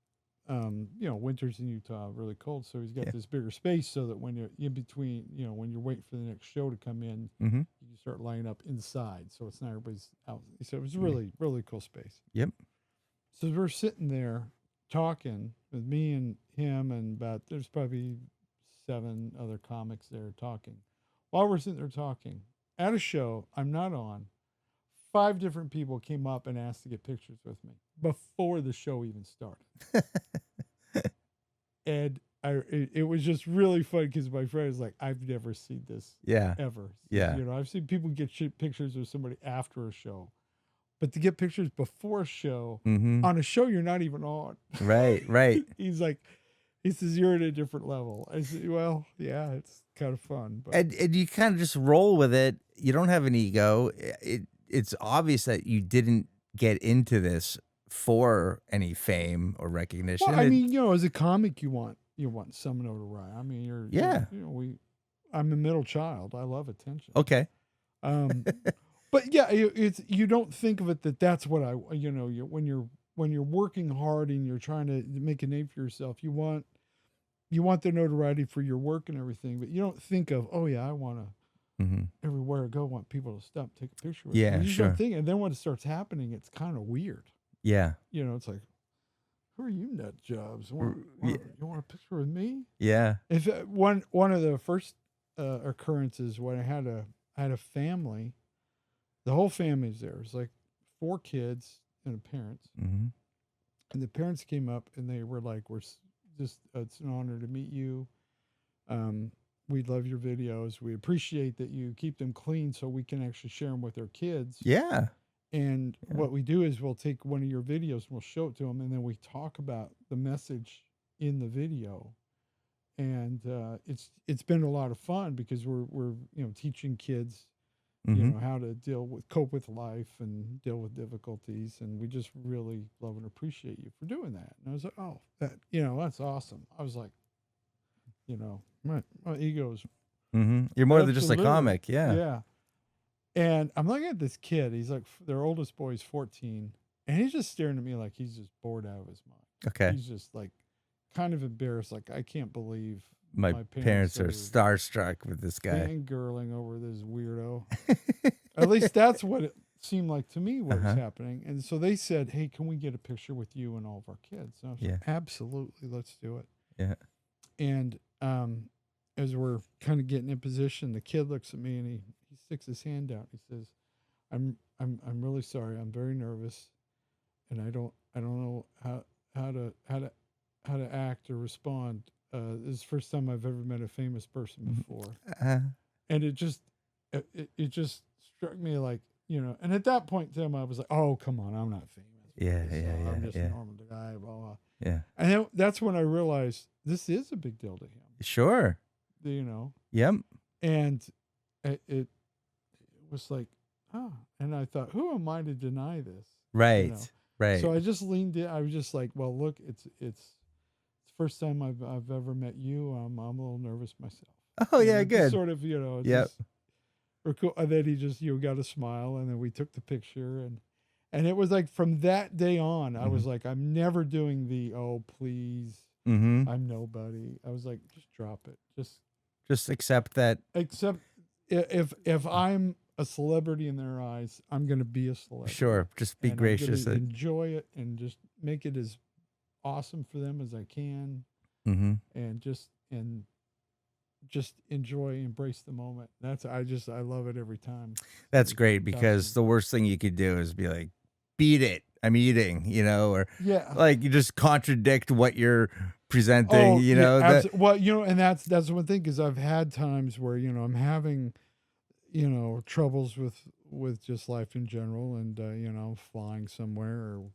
winters in Utah really cold, so he's got this bigger space so that when you're in between, when you're waiting for the next show to come in, you start lining up inside, so it's not everybody's out. So it was really cool space. Yep. So we're sitting there talking with me and him, and there's probably 7 other comics there talking. While we're sitting there talking at a show I'm not on, 5 different people came up and asked to get pictures with me before the show even started. And it was just really fun because my friend was like, I've never seen this ever. Yeah. I've seen people get pictures with somebody after a show. But to get pictures before a show, on a show you're not even on. Right. He says, you're at a different level. I said, well, yeah, it's kind of fun. But. And you kind of just roll with it. You don't have an ego. It's obvious that you didn't get into this for any fame or recognition. Well, I mean, as a comic, you want some notoriety. I mean, I'm a middle child. I love attention. Okay. But yeah, you don't think of it that's what when you're working hard and you're trying to make a name for yourself, you want the notoriety for your work and everything, but you don't think of, oh yeah, I want to everywhere I go, want people to stop, take a picture with me. You sure. don't think, and then when it starts happening, it's kind of weird. Yeah. It's like, who are you nut jobs? You want a picture with me? Yeah. If one of the first occurrences when I had a family. The whole family's there. It was like 4 kids and a parent. And the parents came up and they were like, it's an honor to meet you. We love your videos. We appreciate that you keep them clean so we can actually share them with our kids. Yeah. And what we do is we'll take one of your videos and we'll show it to them. And then we talk about the message in the video. And it's been a lot of fun because we're teaching kids how to cope with life and deal with difficulties. And we just really love and appreciate you for doing that. And I was like, oh, that's awesome. I was like, my ego's. You're more than just a comic. Yeah. Yeah. And I'm looking at this kid. He's like, their oldest boy is 14. And he's just staring at me like he's just bored out of his mind. Okay. He's just like kind of embarrassed. Like, I can't believe my parents are starstruck with this guy. Fangirling over this weirdo. At least that's what it seemed like to me what was happening. And so they said, hey, can we get a picture with you and all of our kids? And I was like, absolutely, let's do it. Yeah. And as we're kind of getting in position, the kid looks at me and he sticks his hand out. He says, I'm really sorry. I'm very nervous, and I don't know how to act or respond. This is the first time I've ever met a famous person before. And it just struck me like, and at that point, Tim, I was like, oh, come on, I'm not famous. Yeah. I'm just a normal guy, blah, blah. Yeah. And then that's when I realized this is a big deal to him. Sure. Yep. And it was like, oh, and I thought, who am I to deny this? Right. Right. So I just leaned in. I was just like, well, look, it's the first time I've ever met you. I'm a little nervous myself. Oh yeah, good. Sort of, Yep. Or cool. And then he just got a smile, and then we took the picture, and it was like from that day on, I was like, I'm never doing the please, I'm nobody. I was like, just drop it, just accept that. Except if I'm a celebrity in their eyes, I'm going to be a celebrity. Sure, just be gracious. Enjoy it and just make it as awesome for them as I can, and just enjoy, embrace the moment. I love it every time. That's great, because the worst thing you could do is be like, beat it, I'm eating, or like you just contradict what you're presenting, and that's one thing, because I've had times where I'm having troubles with just life in general, and flying somewhere, or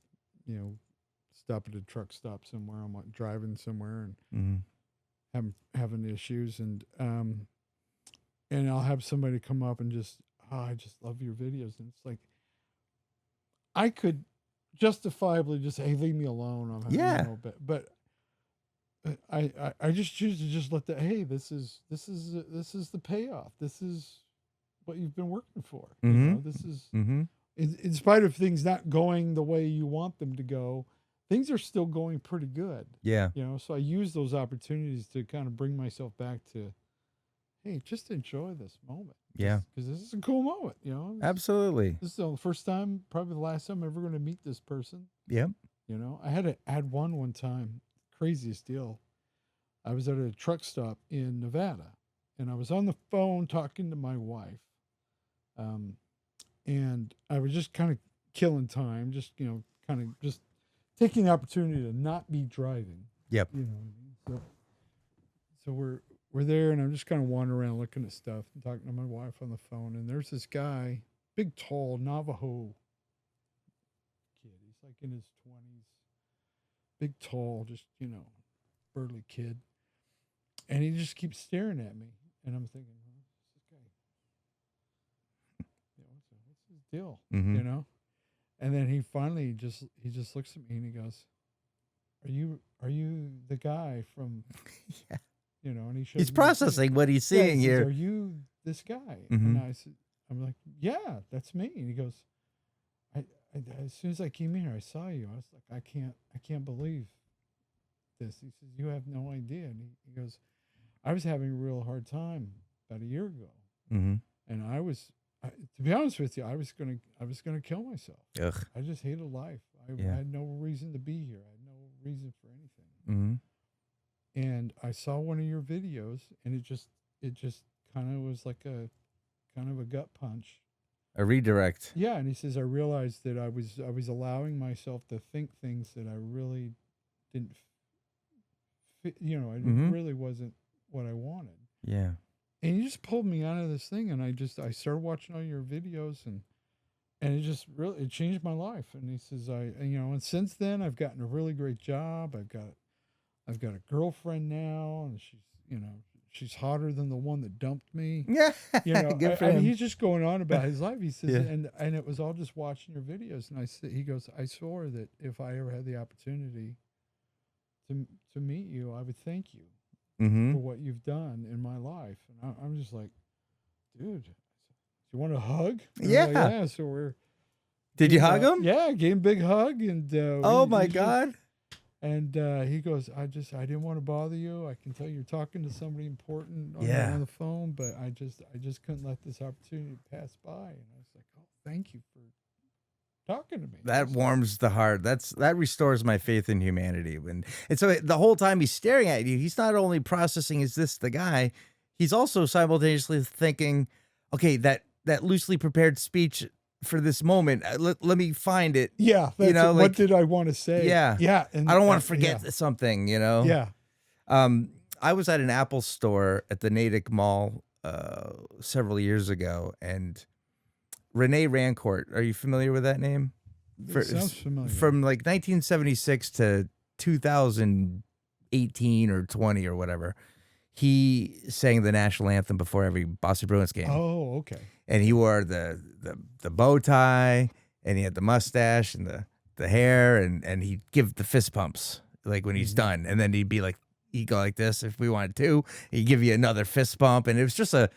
stop at a truck stop somewhere, I'm driving somewhere and having issues, and and I'll have somebody come up and just, I just love your videos. And it's like, I could justifiably just say, hey, leave me alone. I'm Yeah. but I just choose to just let that, hey, this is the payoff. This is what you've been working for. You know, this is, in spite of things not going the way you want them to go, things are still going pretty good. Yeah. You know, so I use those opportunities to kind of bring myself back to, hey, just enjoy this moment. Yeah. Because this is a cool moment, you know. Absolutely. This is the first time, probably the last time I'm ever going to meet this person. Yep. You know, I had one time, craziest deal. I was at a truck stop in Nevada, and I was on the phone talking to my wife. And I was just kind of killing time, just, you know, kind of just taking the opportunity to not be driving. Yep. You know what I mean? So we're there, and I'm just kind of wandering around looking at stuff and talking to my wife on the phone. And there's this guy, big, tall Navajo kid. He's like in his 20s, big, tall, just, you know, burly kid. And he just keeps staring at me, and I'm thinking, what's this guy? You know, what's his deal? You know. And then he finally just looks at me and he goes, "Are you the guy from?" Yeah. You know, and he's processing what he's seeing he says, here. "Are you this guy?" And I said, "I'm like, yeah, that's me." And he goes, I as soon as I came in here, I saw you. I was like, I can't believe this." He says, "You have no idea." And he goes, "I was having a real hard time about a year ago, and to be honest with you, I was gonna kill myself. Ugh. I just hated life. I had no reason to be here. I had no reason for anything." And I saw one of your videos, and it just kind of was like a kind of a gut punch. A redirect. Yeah, and he says, I realized that I was allowing myself to think things that I really didn't fit, you know, it really wasn't what I wanted. Yeah. And he just pulled me out of this thing, and I started watching all your videos, and it just really, it changed my life. And he says, and since then I've gotten a really great job. I've got a girlfriend now, and she's hotter than the one that dumped me. Yeah. You know, Good for him. mean, he's just going on about his life. He says, and it was all just watching your videos. And he goes, I swore that if I ever had the opportunity to meet you, I would thank you for what you've done in my life. And I'm just like, dude, you want a hug? Yeah. Like, yeah. So Did you hug him? Yeah, I gave him a big hug, and oh my God. And he goes, I didn't want to bother you. I can tell you're talking to somebody important on the phone, but I just couldn't let this opportunity pass by. And I was like, oh, thank you for talking to me. That warms the heart. That restores my faith in humanity. And so the whole time he's staring at you, he's not only processing, is this the guy? He's also simultaneously thinking, okay, that loosely prepared speech for this moment, let me find it. Yeah, you know, what did I want to say? Yeah, yeah. And I don't want to forget something. You know. Yeah. I was at an Apple store at the Natick Mall several years ago, and Renee Rancourt. Are you familiar with that name? Sounds familiar. From like 1976 to 2018 or 20 or whatever. He sang the national anthem before every Boston Bruins game. Oh, okay. And he wore the bow tie, and he had the mustache and the hair, and he'd give the fist pumps like when he's done, and then he'd go like this if we wanted to. He'd give you another fist bump, and it was just I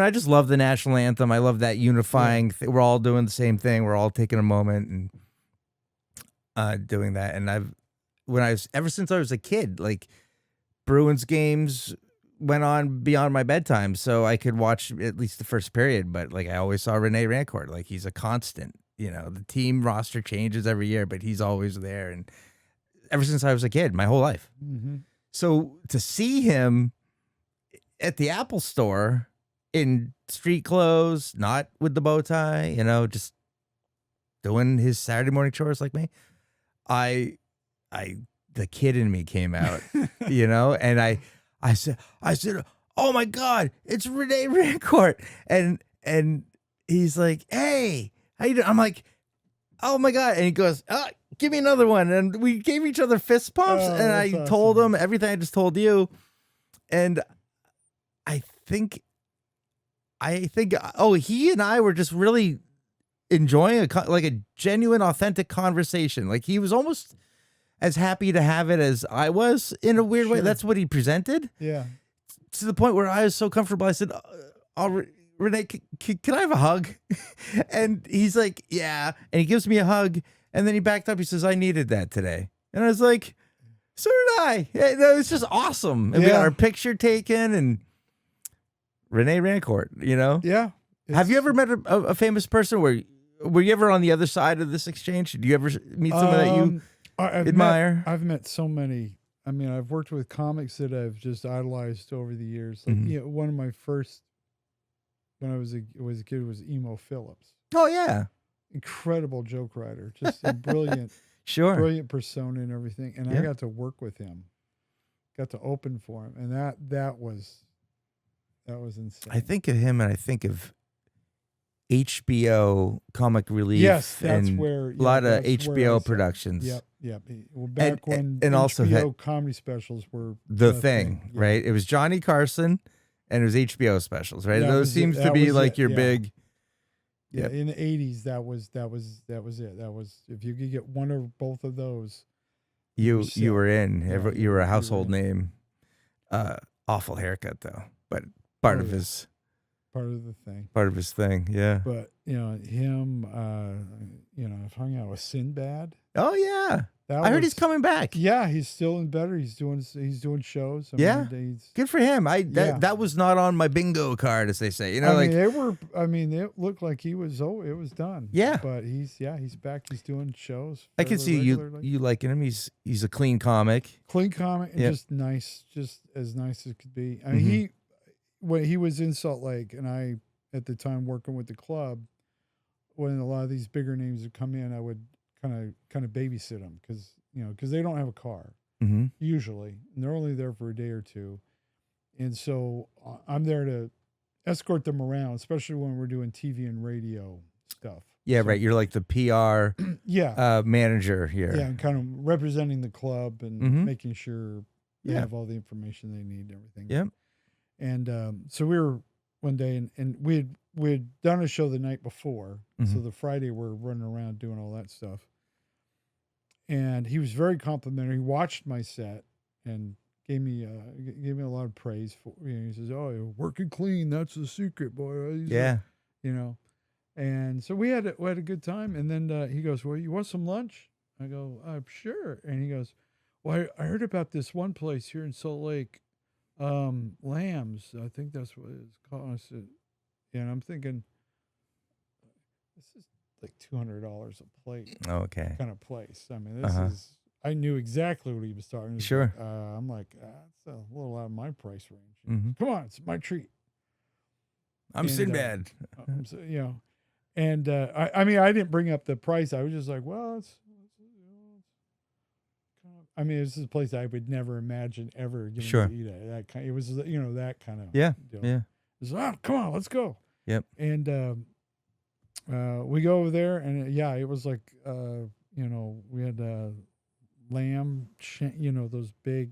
just love the national anthem. I love that unifying. We're all doing the same thing. We're all taking a moment and doing that. And ever since I was a kid, like Bruins games went on beyond my bedtime, so I could watch at least the first period. But like I always saw Renee Rancourt, like he's a constant. You know, the team roster changes every year, but he's always there. And ever since I was a kid, my whole life. So to see him at the Apple store in street clothes, not with the bow tie, you know, just doing his Saturday morning chores like me, the kid in me came out, you know, and I said, oh my God, it's Renee Rancourt. And he's like, hey, how you doing? I'm like, oh my God. And he goes, give me another one. And we gave each other fist pumps. And I told him everything I just told you. And I think I think, he and I were just really enjoying a genuine, authentic conversation. Like he was almost as happy to have it as I was in a weird way. That's what he presented. Yeah. To the point where I was so comfortable. I said, Renee, can I have a hug? And he's like, yeah. And he gives me a hug. And then he backed up. He says, I needed that today. And I was like, so did I. It was just awesome. And we got our picture taken and Renee Rancourt, Yeah. Have you ever met a famous person were you ever on the other side of this exchange? Do you ever meet someone that you admire? I've met so many. I mean, I've worked with comics that I've just idolized over the years. Like, one of my first, when I was a kid, was Emo Phillips. Oh yeah, incredible joke writer, just a brilliant, brilliant persona and everything. And I got to work with him, got to open for him, and that was insane. I think of him, and I think of HBO Comic Relief. Yes, that's where a lot of HBO productions. Yep. Well, back when and also HBO comedy specials were the thing, right? It was Johnny Carson, and it was HBO specials, right? Those seems to be like your big. Yeah, in the 80s, that was it. That was, if you could get one or both of those, you were in. You were a household name. Awful haircut though, but part of his. Part of the thing. Part of his thing, yeah. But him, I've hung out with Sinbad. Oh yeah, I heard he's coming back. Yeah, he's still in better. He's doing shows. I mean, good for him. That was not on my bingo card, as they say. it looked like he was. Oh, it was done. Yeah, but he's back. He's doing shows. I can see you liking him. He's a clean comic. And just nice, just as nice as could be. I mean, when he was in Salt Lake, and I, at the time, working with the club, when a lot of these bigger names would come in, I would kind of babysit them because they don't have a car usually, and they're only there for a day or two, and so I'm there to escort them around, especially when we're doing TV and radio stuff. Yeah, right. You're like the PR manager here. Yeah, and kind of representing the club and making sure they have all the information they need and everything. Yep. And so we were one day, and we'd done a show the night before. So the Friday we're running around doing all that stuff. And he was very complimentary. He watched my set and gave me a lot of praise for. He says, "Oh, you're working clean. That's the secret, boy." And so we had a good time. And then he goes, "Well, you want some lunch?" I go, "Sure." And he goes, "Well, I heard about this one place here in Salt Lake. Lambs, I think that's what it's called." I said, and I'm thinking, this is like $200 a plate. Oh, okay. Kind of place. I mean, this is. I knew exactly what he was talking about. Sure. I'm like, that's a little out of my price range. Come on, it's my treat. I'm Sinbad. And I mean, I didn't bring up the price. I was just like, well, I mean, this is a place I would never imagine ever getting to eat at. That kind, it was, that kind of deal. It was, come on, let's go. Yep. And we go over there, and it was like, we had lamb, those big,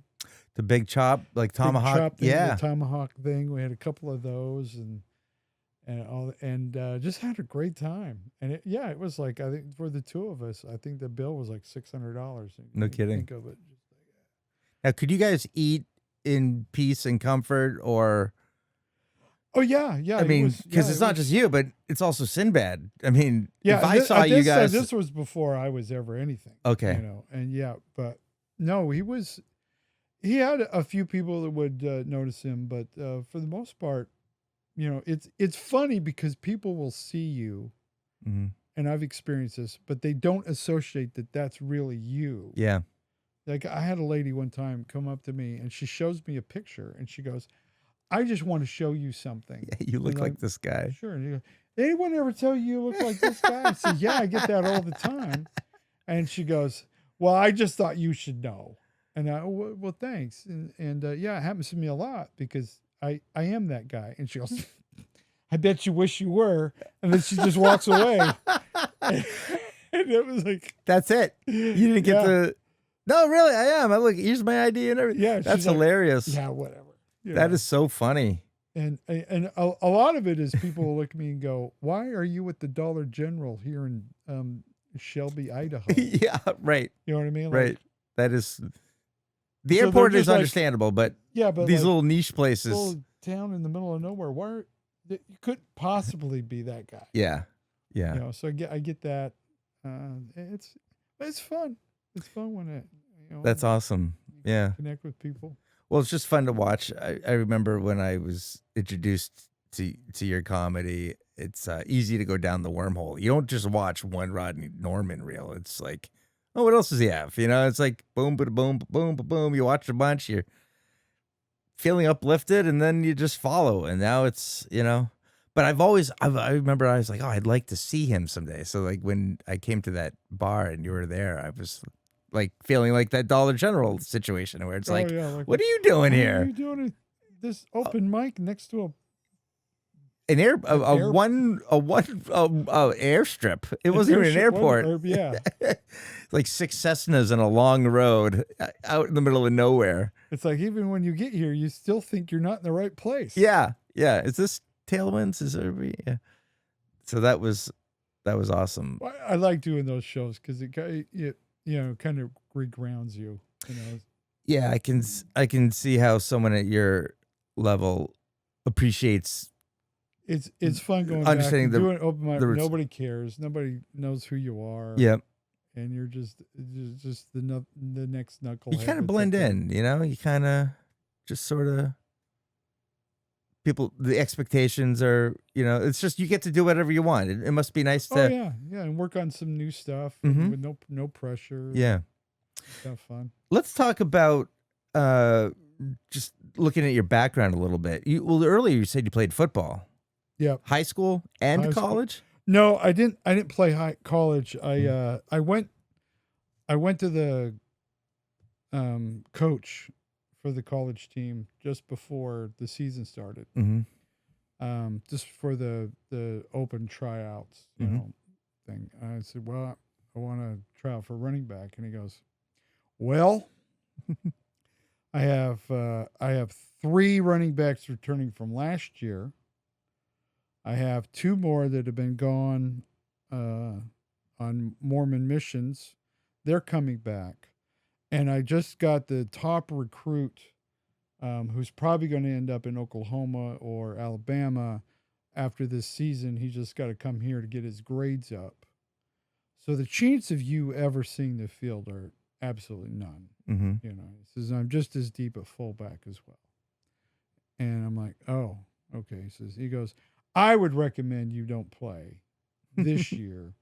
the big chop, like tomahawk, the tomahawk thing. We had a couple of those, and just had a great time. And it was like, I think for the two of us, I think the bill was like $600. No kidding. Think of it. Now, could you guys eat in peace and comfort, or? Oh yeah. I mean, because it's not just you, but it's also Sinbad. I mean, if I saw you guys, this was before I was ever anything. Okay. And but no, he had a few people that would notice him, but for the most part, it's funny because people will see you, and I've experienced this, but they don't associate that that's really you. Yeah. Like I had a lady one time come up to me, and she shows me a picture, and she goes, "I just want to show you something. Yeah, you look like this guy." Sure. And he goes, "Anyone ever tell you look like this guy?" I said, "Yeah, I get that all the time." And she goes, "Well, I just thought you should know." And I, well, thanks. And it happens to me a lot because I am that guy. And she goes, "I bet you wish you were." And then she just walks away. And it was like, that's it. You didn't get the. No, really, I am. I look. Here's my ID and everything. Yeah, that's hilarious. Like, yeah, whatever. That is so funny. And a lot of it is people will look at me and go, "Why are you at the Dollar General here in Shelby, Idaho?" Yeah, right. You know what I mean? Right. Like, That is the so they're airport is just like, understandable, but yeah, but these like little niche places. little town in the middle of nowhere, you couldn't possibly be that guy. Yeah. Yeah. You know, so I get that. It's fun. It's fun when That's awesome. Yeah. connect with people. Well, it's just fun to watch. I remember when I was introduced to your comedy, it's easy to go down the wormhole. You don't just watch one Rodney Norman reel. It's like, oh, what else does he have? You know, it's like boom, boom, boom, boom, boom. You watch a bunch, you're feeling uplifted, and then you just follow. And now it's, but I remember I was like, oh, I'd like to see him someday. So like when I came to that bar and you were there, I was like feeling like that Dollar General situation where it's like, what are you doing here? Are you doing this open mic next to an airstrip? It wasn't even an airport. Yeah. Like 6 Cessnas and a long road out in the middle of nowhere. It's like, even when you get here, you still think you're not in the right place. Yeah. Yeah. Is this Tailwinds? Is there? Yeah. So that was awesome. I like doing those shows because it kind of regrounds you. Yeah, I can see how someone at your level appreciates. It's fun going understanding back and doing open mic. Nobody cares. Nobody knows who you are. Yep. And you're just the next knucklehead. You kind of blend in, You kind of just sort of the expectations are, it's just you get to do whatever you want. It must be nice to. Oh yeah, and work on some new stuff with no pressure. Yeah, have fun. Let's talk about just looking at your background a little bit. Earlier you said you played football. Yeah. High school and college? No, I didn't play college. I went to the coach for the college team just before the season started. Mm-hmm. Just for the open tryouts, thing. I said, "Well, I want to try out for running back," and he goes, "Well, I have 3 running backs returning from last year. I have 2 more that have been gone on Mormon missions. They're coming back. And I just got the top recruit who's probably going to end up in Oklahoma or Alabama after this season. He's just got to come here to get his grades up. So the chance of you ever seeing the field are absolutely none." Mm-hmm. He says, "I'm just as deep at fullback as well." And I'm like, "Oh, okay." He goes, "I would recommend you don't play this year.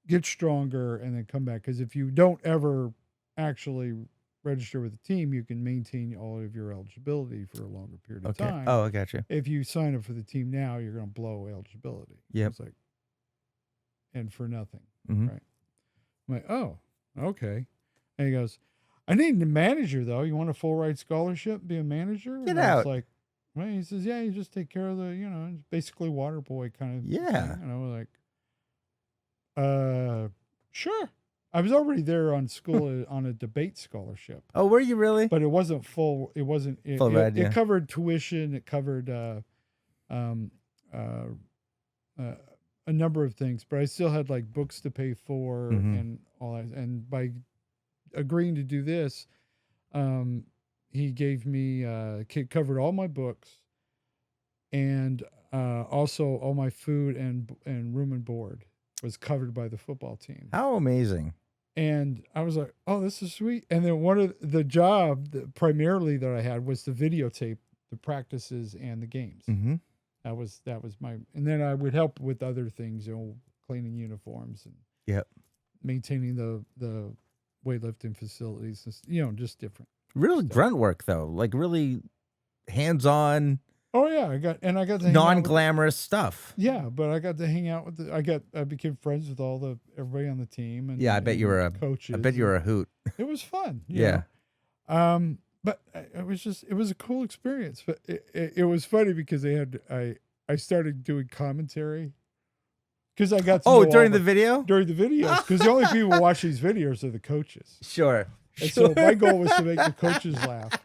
Get stronger and then come back. Because if you don't ever actually register with the team, you can maintain all of your eligibility for a longer period of time. Oh, I got you. If you sign up for the team now, you're going to blow eligibility." Yeah. It's like, and for nothing. Mm-hmm. Right. I'm like, "Oh, okay." And he goes, "I need a manager, though. You want a full ride scholarship, be a manager?" Get and out. I was like, well, he says, "Yeah, you just take care of the, basically water boy kind of thing." Like, sure. I was already there on school on a debate scholarship. Oh, were you really? But it wasn't full. It wasn't full ride. It covered tuition. It covered a number of things. But I still had like books to pay for and all that. And by agreeing to do this, he gave me covered all my books and also all my food and room and board was covered by the football team. How amazing. And I was like, "Oh, this is sweet." And then one of the job primarily that I had was to videotape the practices and the games. Mm-hmm. That was my, and then I would help with other things, cleaning uniforms and maintaining the weightlifting facilities, just different. Really stuff. grunt work though, like really hands-on. Oh yeah, I got to non-glamorous stuff. Yeah, but I got to hang out with I became friends with everybody on the team. And I bet you were coaches. I bet you were a hoot. It was fun. Yeah. But it was a cool experience. But it was funny because I started doing commentary because I got to during the video videos because the only people who watch these videos are the coaches. Sure. And so my goal was to make the coaches laugh.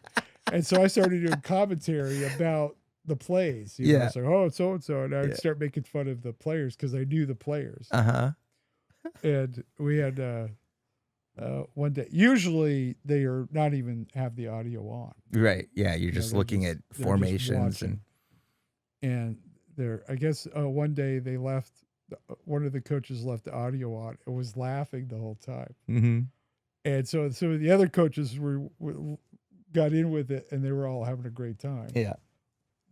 And so I started doing commentary about the plays. You know, it's like, oh, so and so, and I'd start making fun of the players because I knew the players. And we had one day. Usually they are not even have the audio on. Right. Yeah. You're just looking at formations and there. I guess one day they left. One of the coaches left the audio on and was laughing the whole time. Mm-hmm. And so the other coaches got in with it, and they were all having a great time. Yeah.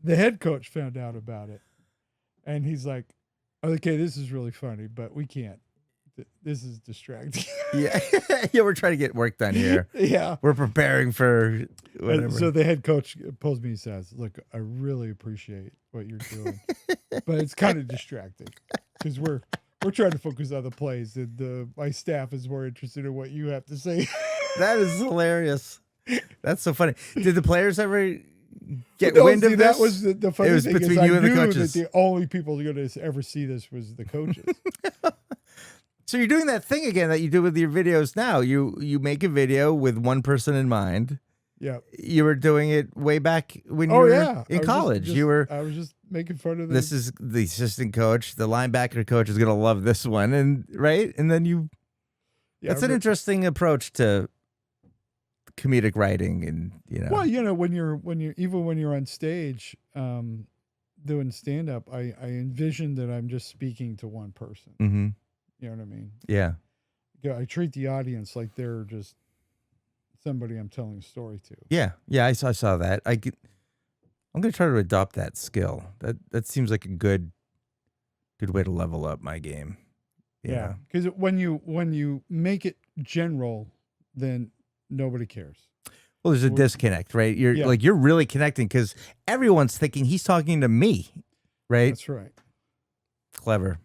The head coach found out about it, and he's like, "Okay, this is really funny, but we can't. This is distracting." Yeah. Yeah, we're trying to get work done here. Yeah. We're preparing for whatever. And so the head coach pulls me and says, "Look, I really appreciate what you're doing, but it's kind of distracting because we're trying to focus on the plays, and my staff is more interested in what you have to say." That is hilarious. That's so funny. Did the players ever get wind of this? That was the funny thing. It was between you and the coaches. That the only people going to ever see this was the coaches. So you're doing that thing again that you do with your videos now. You make a video with one person in mind. Yeah. You were doing it way back when you were in college. I was just making fun of this is the assistant coach. The linebacker coach is going to love this one. And right. And then that's an interesting approach to comedic writing. And, well, when you're on stage, doing stand up, I envision that I'm just speaking to one person. Mm-hmm. You know what I mean? Yeah. Yeah. I treat the audience like they're just somebody I'm telling a story to. Yeah. Yeah. I saw that. I'm going to try to adopt that skill. That seems like a good way to level up my game. Yeah. Because when you make it general, then nobody cares. Well, there's a disconnect, right? You're really connecting because everyone's thinking he's talking to me, right? That's right. Clever.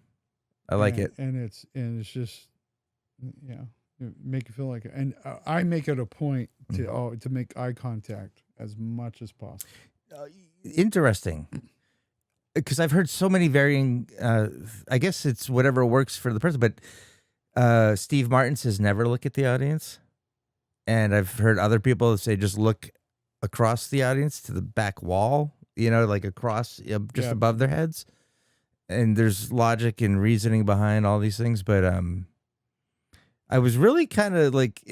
I like it. And it's just, make it feel like it. And I make it a point to make eye contact as much as possible. Interesting. Because I've heard so many varying, I guess it's whatever works for the person, but Steve Martin says never look at the audience. And I've heard other people say just look across the audience to the back wall, like across, just above their heads. And there's logic and reasoning behind all these things. But I was really kind of like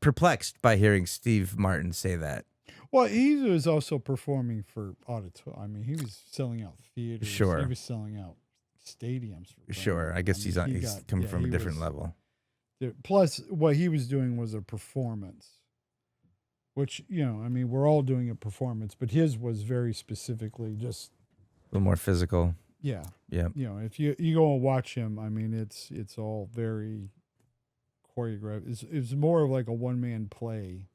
perplexed by hearing Steve Martin say that. Well, he was also performing for auditorium. I mean, he was selling out theaters. Sure. He was selling out stadiums. Sure. I guess he's coming from a different level. Plus, what he was doing was a performance, which, we're all doing a performance, but his was very specifically just a little more physical. Yeah. Yeah. If you go and watch him, I mean, it's all very choreographed. It's more of like a one-man play.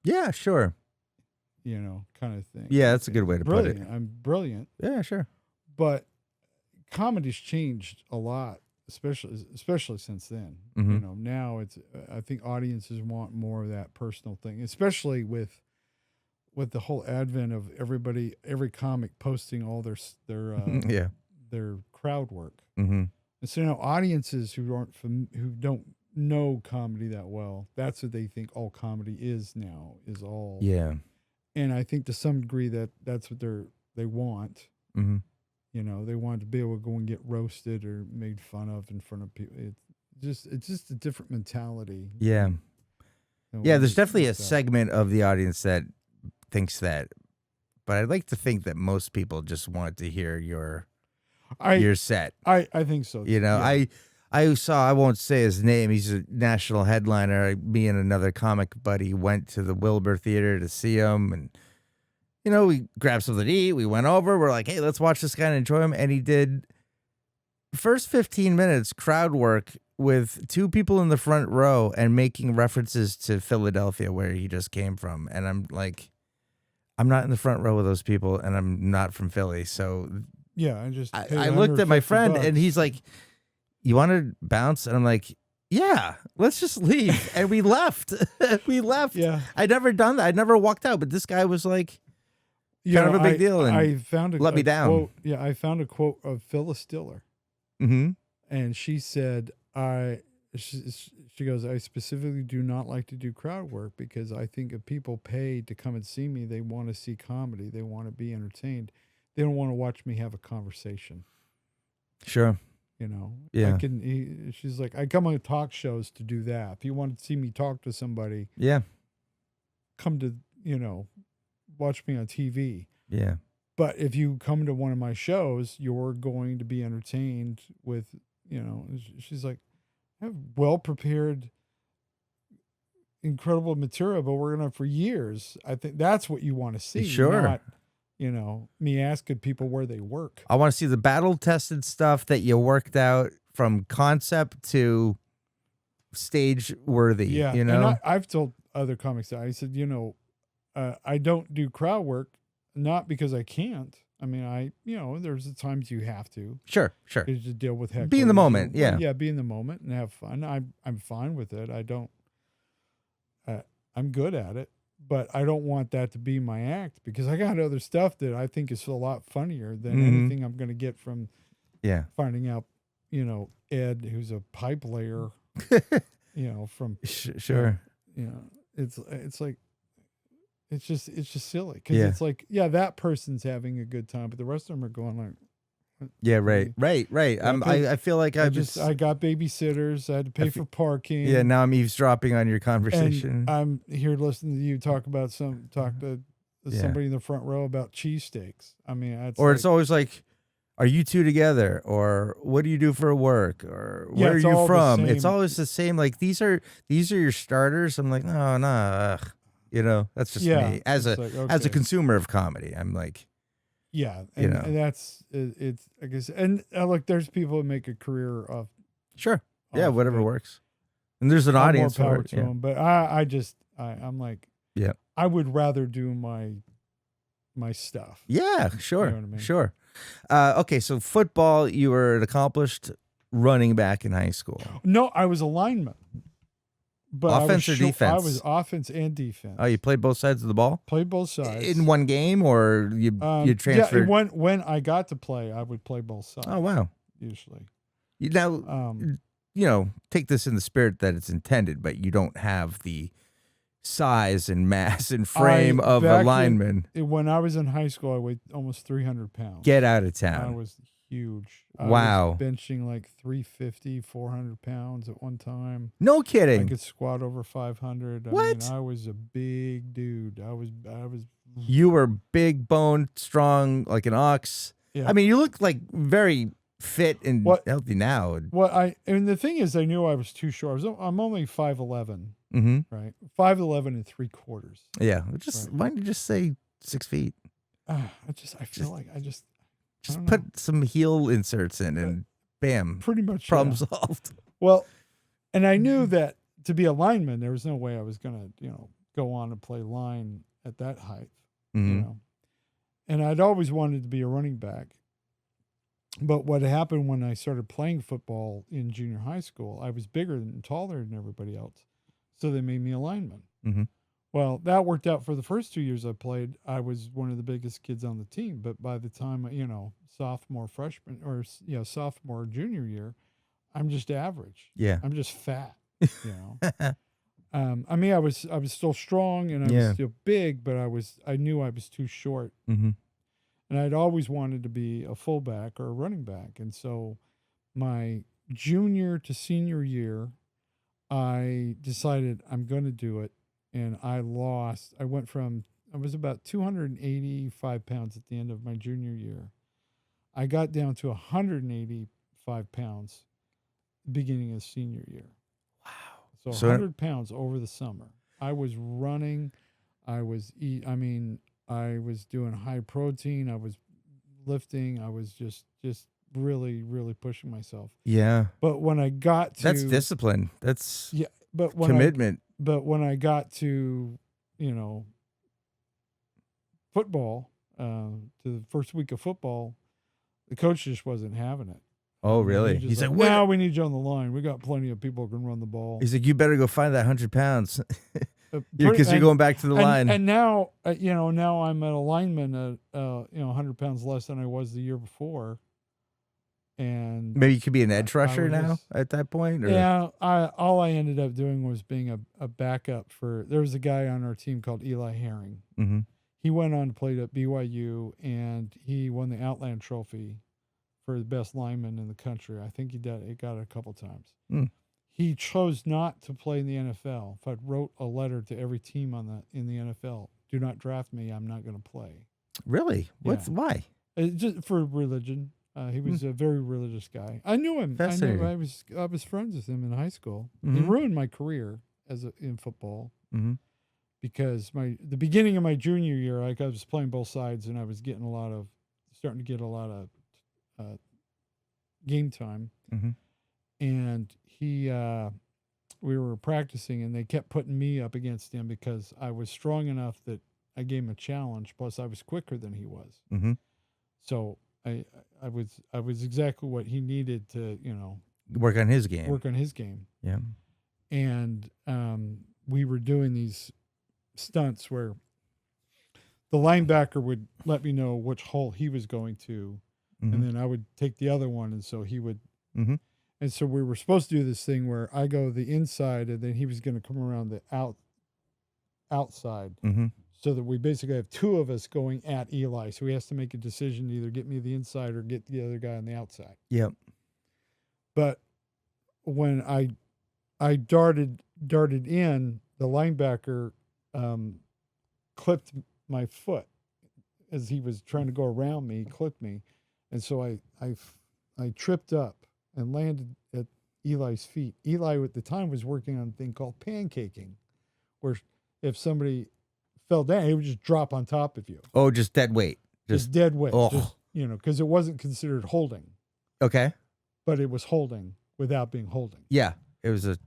Yeah, sure. Kind of thing. Yeah, that's a good way to put it. I'm brilliant. Yeah, sure. But comedy's changed a lot, especially since then. Mm-hmm. Now I think audiences want more of that personal thing, especially with the whole advent of every comic posting all their their crowd work. Mm-hmm. And so now audiences who don't know comedy that well, that's what they think all comedy is now, is all. Yeah. And I think to some degree that's what they want. Mm-hmm. They want to be able to go and get roasted or made fun of in front of people. It's just a different mentality. Yeah. Yeah, there's definitely a segment of the audience that thinks that, but I'd like to think that most people just want to hear your set. I think so. I won't say his name. He's a national headliner. Me and another comic buddy went to the Wilbur Theater to see him, and we grabbed something to eat. We went over. We're like, hey, let's watch this guy and enjoy him. And he did first 15 minutes crowd work with two people in the front row and making references to Philadelphia, where he just came from. And I'm like, I'm not in the front row with those people, and I'm not from Philly. So yeah, I looked at my friend, and he's like, you want to bounce? And I'm like, yeah, let's just leave. And we left. We left. Yeah. I'd never done that. I'd never walked out, but this guy was like, kind of a big deal, and I found let me down. Quote, I found a quote of Phyllis Diller. Mm-hmm. And she said, she goes, I specifically do not like to do crowd work because I think if people pay to come and see me, they want to see comedy. They want to be entertained. They don't want to watch me have a conversation. Sure. You know, Yeah. She's like, I come on talk shows to do that. If you want to see me talk to somebody, Yeah. come to, watch me on TV. Yeah. But if you come to one of my shows, you're going to be entertained with, she's like, I have well prepared, incredible material, but we're going to for years. I think that's what you want to see. Sure. Not, me asking people where they work. I want to see the battle tested stuff that you worked out from concept to stage worthy. Yeah. And I've told other comics that I said, I don't do crowd work, not because I can't. I mean, there's the times you have to. Sure. To deal with hecklers. Be in the moment. Yeah. Yeah. Be in the moment and have fun. I'm fine with it. I don't, I'm good at it, but I don't want that to be my act because I got other stuff that I think is a lot funnier than anything I'm going to get from finding out, Ed, who's a pipe layer, from sure. It's like, it's just silly because it's like, that person's having a good time, but the rest of them are going like, yeah, right. I feel like I got babysitters. I had to pay for parking. Yeah, now I'm eavesdropping on your conversation. And I'm here listening to you talk to somebody in the front row about cheesesteaks. I mean, it's always like, are you two together? Or what do you do for work? Or where are you from? It's always the same. Like these are your starters. I'm like, no. That's just me as a consumer of comedy. I'm like, and that's it's I guess, and look, there's people who make a career of whatever works, and there's an audience more power for it. To them, but I'm like, I would rather do my stuff. Yeah, sure, you know what I mean? Sure. Okay, so football, you were an accomplished running back in high school. No, I was a lineman. But offense or defense? I was offense and defense. Oh, you played both sides of the ball? Played both sides. In one game, or you transferred? Yeah, when I got to play, I would play both sides. Oh, wow. Usually. Now, take this in the spirit that it's intended, but you don't have the size and mass and frame of a lineman. When I was in high school, I weighed almost 300 pounds. Get out of town. I was huge. Wow. I was benching like 350, 400 pounds at one time. No kidding. I could squat over 500. What? I mean, I was a big dude. I was. You were big boned, strong, like an ox. Yeah. I mean, you look like very fit and healthy now. And the thing is, I knew I was too short. I'm only 5'11", right? 5'11" and 3/4. Yeah. Why don't you just say 6 feet? I feel like I just put some heel inserts in and bam, pretty much problem solved. Well, and I knew that to be a lineman, there was no way I was going to, go on and play line at that height, And I'd always wanted to be a running back. But what happened when I started playing football in junior high school, I was bigger and taller than everybody else. So they made me a lineman. Mm-hmm. Well, that worked out for the first 2 years I played. I was one of the biggest kids on the team. But by the time, sophomore, junior year, I'm just average. Yeah. I'm just fat, I mean, I was still strong and I was still big, but I knew I was too short. Mm-hmm. And I'd always wanted to be a fullback or a running back. And so my junior to senior year, I decided I'm going to do it. And I was about 285 pounds at the end of my junior year. I got down to 185 pounds beginning of senior year. Wow. So 100 pounds over the summer. I was running. I was doing high protein. I was lifting. I was just really, really pushing myself. Yeah. But when I got to... That's discipline. That's but commitment. But when I got to, football, to the first week of football, the coach just wasn't having it. Oh, really? He's like, "Now we need you on the line. We got plenty of people who can run the ball." He's like, "You better go find that 100 pounds." Because you're going back to the line. And now, now I'm at a lineman at, 100 pounds less than I was the year before. and Maybe you could be an edge rusher was now just- at that point. Or? Yeah, all I ended up doing was being a backup for. There was a guy on our team called Eli Herring. Mm-hmm. He went on to play at BYU, and he won the Outland Trophy for the best lineman in the country. I think he got it a couple times. Mm. He chose not to play in the NFL. In fact, wrote a letter to every team in the NFL: "Do not draft me. I'm not going to play." Really? Why? Just for religion. He was a very religious guy. I knew him. Fascinating. I was friends with him in high school. Mm-hmm. He ruined my career in football Mm-hmm. because the beginning of my junior year, I was playing both sides, and I was starting to get a lot of game time. Mm-hmm. And we were practicing, and they kept putting me up against him because I was strong enough that I gave him a challenge. Plus, I was quicker than he was. Mm-hmm. So I was exactly what he needed to, Work on his game. work on his game. Yeah. And we were doing these stunts where the linebacker would let me know which hole he was going to, Mm-hmm. and then I would take the other one, and so he would. Mm-hmm. And so we were supposed to do this thing where I go the inside, and then he was going to come around the outside. Mm-hmm. So that we basically have two of us going at Eli. So he has to make a decision to either get me the inside or get the other guy on the outside. Yep. But when I darted in, the linebacker clipped my foot as he was trying to go around me. He clipped me, and so I tripped up and landed at Eli's feet. Eli at the time was working on a thing called pancaking, where if somebody fell down, he would just drop on top of you. Oh, just dead weight. Just dead weight. Oh. Just, because it wasn't considered holding, Okay. but it was holding without being holding. Yeah. It was a.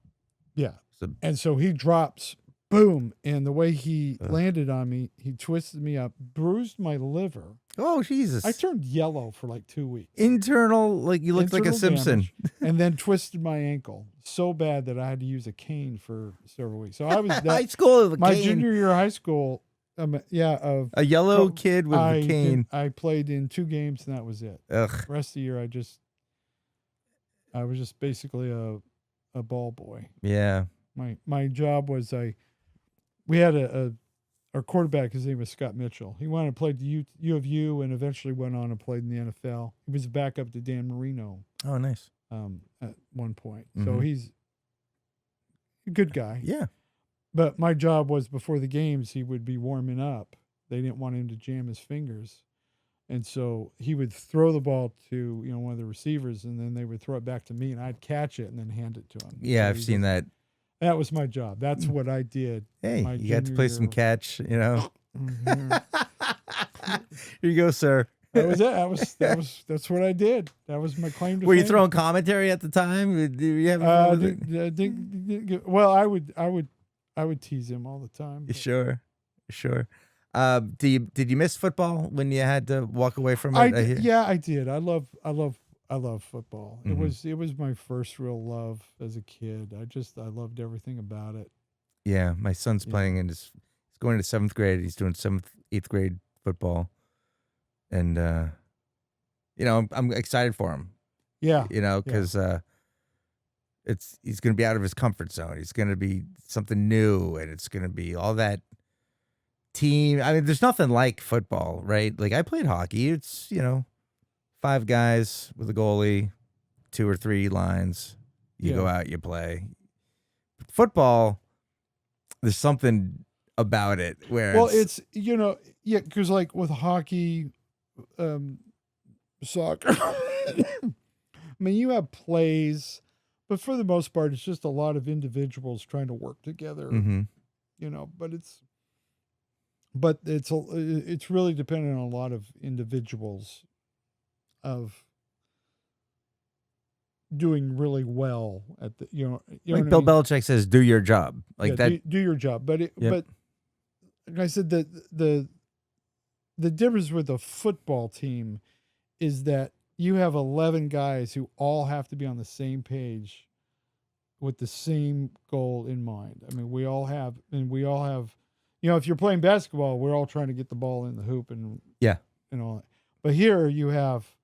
Yeah. So- And so he drops, boom. And the way he landed on me, he twisted me up, bruised my liver. Oh, Jesus. I turned yellow for like 2 weeks. Internal, like you looked like a Internal Simpson. damage, and then twisted my ankle so bad that I had to use a cane for several weeks. So I was High school with a my cane. junior year of high school. A yellow kid with a cane. I played in 2 games, and that was it. Ugh. The rest of the year, I was just basically a ball boy. Yeah. My job was we had our quarterback, his name was Scott Mitchell. He went and played the U of U and eventually went on and played in the NFL. He was a backup to Dan Marino Oh, nice. at one point. So Mhm. he's a good guy. Yeah. But my job was before the games, he would be warming up. They didn't want him to jam his fingers. And so he would throw the ball to, one of the receivers, and then they would throw it back to me, and I'd catch it and then hand it to him. Yeah, So I've seen that. That was my job. That's what I did. Hey, my you got to junior play some year. catch, Mhm. Here you go, sir. That was it. That's what I did. That was my claim to Were you fame. throwing commentary at the time? Did you have Well, I would tease him all the time. but- Sure. Did you miss football when you had to walk away from it? I did. I love football. Mhm. It was my first real love as a kid. I loved everything about it. Yeah, my son's Yeah. playing and he's going to 7th grade. He's doing 8th grade football, and I'm excited for him. Yeah. Because he's going to be out of his comfort zone. He's going to be something new, and it's going to be all that team. I mean, there's nothing like football, right? Like I played hockey. It's 5 guys with a goalie, 2 or 3 lines. You go out, you play. But football, there's something about it where it's because like with hockey, soccer, I mean, you have plays, but for the most part, it's just a lot of individuals trying to work together. Mhm. But it's really dependent on a lot of individuals of doing really well at the like Bill Belichick says, do your job. Like that. do your job. But Yep. but like I said, the difference with a football team is that you have 11 guys who all have to be on the same page with the same goal in mind. I mean, we all have, if you're playing basketball, we're all trying to get the ball in the hoop and all that. But here you have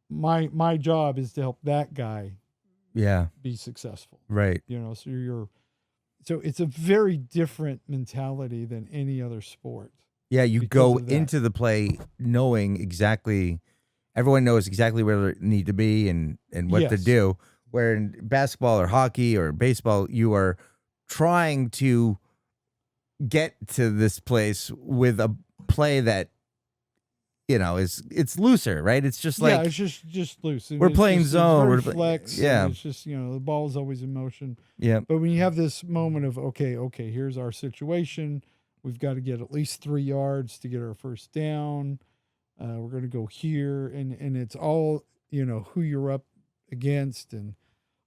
my job is to help that guy Yeah. be successful. Right. So it's a very different mentality than any other sport. Yeah, you because go of that. into the play knowing exactly, everyone knows exactly where they need to be and what to Yes. do. Where in basketball or hockey or baseball, you are trying to get to this place with a play that, it's looser, right? It's just Yeah, like it's just loose. And we're it's playing just, zone. It's We're very flex. yeah, And it's just, the ball is always in motion. yeah, But when you have this moment of, okay, here's our situation. We've got to get at least 3 yards to get our first down. We're going to go here. And it's all, who you're up against. And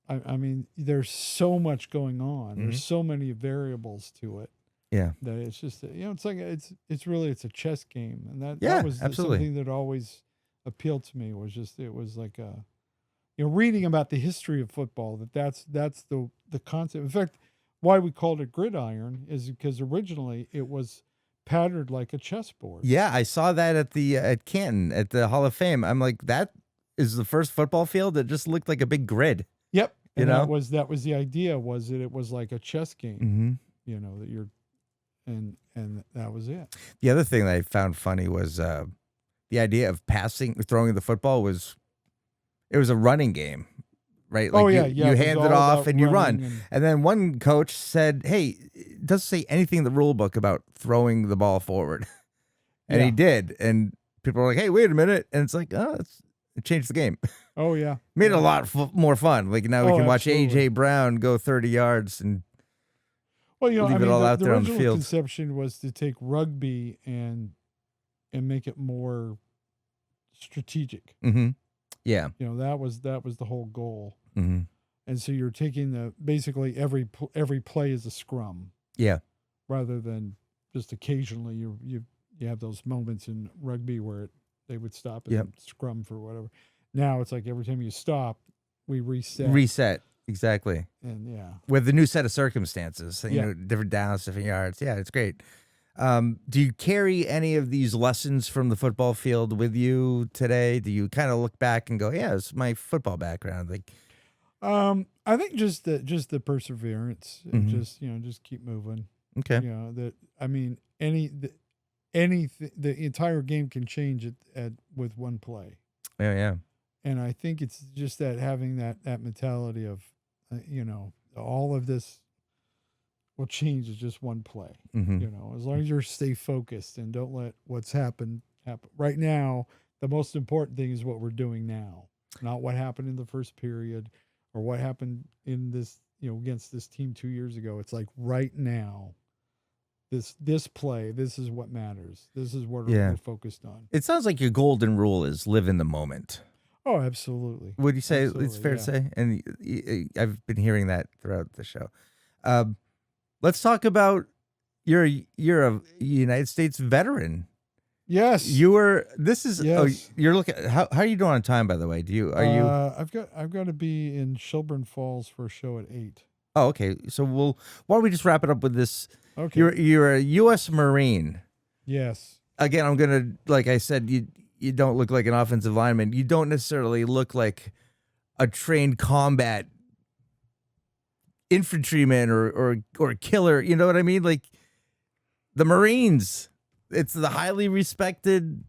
I mean, there's so much going on. Mm-hmm. There's so many variables to it. yeah. That it's just, it's like, it's really, it's a chess game. And Yeah, that was absolutely. something that always appealed to me, was just, it was like reading about the history of football, that's the concept. In fact, why we called it gridiron is because originally it was patterned like a chessboard. Yeah, I saw that at Canton at the Hall of Fame. I'm like, that is the first football field that just looked like a big grid. Yep. You And know? that was the idea, was that it was like a chess game. Mm-hmm. That you're, and that was it. The other thing that I found funny was the idea of throwing the football it was a running game, right? Like you hand it off and you run. And then one coach said, "Hey, it doesn't say anything in the rule book about throwing the ball forward," and he did. And people were like, "Hey, wait a minute!" And it's like, it changed the game. Oh yeah, Made it a lot more fun. Like now we can watch AJ Brown go 30 yards and leave it all out there on the original field. conception was to take rugby and make it more strategic. Mm-hmm. Yeah. That was the whole goal. Mm-hmm. And so you're taking basically every play is a scrum. Yeah. Rather than just occasionally you have those moments in rugby where they would stop and scrum for whatever. Now it's like every time you stop, we reset. Exactly. And with the new set of circumstances, different downs, different yards. Yeah, it's great. Do you carry any of these lessons from the football field with you today? Do you kind of look back and go, "Yeah, it's my football background"? Like, I think just the perseverance, and just keep moving. Okay. The entire game can change with one play. Yeah. And I think it's just that having that mentality of, all of this will change is just one play. Mm-hmm. As long as you stay focused and don't let what's happened happen. Right now, the most important thing is what we're doing now, not what happened in the first period or what happened in this, against this team 2 years ago. It's like right now, this play, this is what matters. This is what we're focused on. It sounds like your golden rule is live in the moment. Oh, absolutely. Would you say it's fair to say? And I've been hearing that throughout the show. Let's talk about you're a United States veteran. Yes. You're looking. How are you doing on time, by the way? I've got to be in Shelburne Falls for a show at 8. Oh, okay. So why don't we just wrap it up with this? Okay. You're a U.S. Marine. Yes. Again, I'm gonna, like I said, you don't look like an offensive lineman. You don't necessarily look like a trained combat infantryman or killer. You know what I mean? Like the Marines, it's the highly respected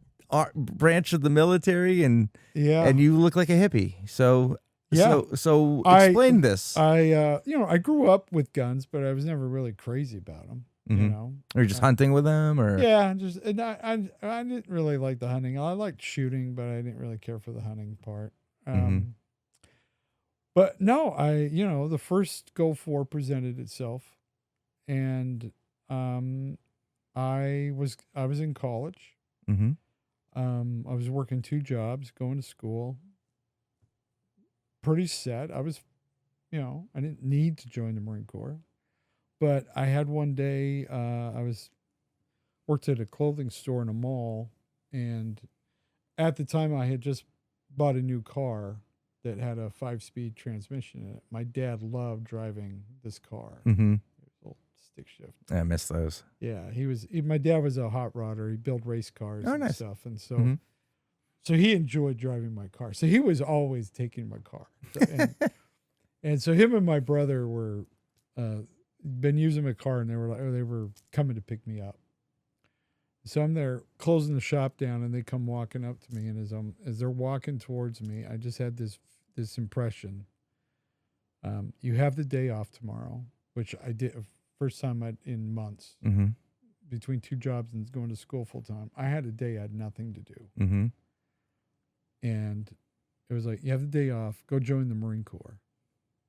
branch of the military, and you look like a hippie. So explain this. I grew up with guns, but I was never really crazy about them. Or just hunting with them, or I didn't really like the hunting. I liked shooting, but I didn't really care for the hunting part. But no, the first Gulf War presented itself, and I was in college. Mm-hmm. I was working 2 jobs, going to school. Pretty set. I was, I didn't need to join the Marine Corps. But I had one day, I worked at a clothing store in a mall, and at the time I had just bought a new car that had a 5-speed transmission in it. My dad loved driving this car. Mm-hmm. Old stick shift. I miss those. Yeah, my dad was a hot rodder. He built race cars and nice. stuff. And so So he enjoyed driving my car. So he was always taking my car. And so him and my brother were been using my car, and they were coming to pick me up. So I'm there closing the shop down, and they come walking up to me, and as they're walking towards me, I just had this impression. You have the day off tomorrow, which I did first time in months. Mm-hmm. Between 2 jobs and going to school full time, I had a day I had nothing to do. Mm-hmm. And it was like, you have the day off, go join the Marine Corps.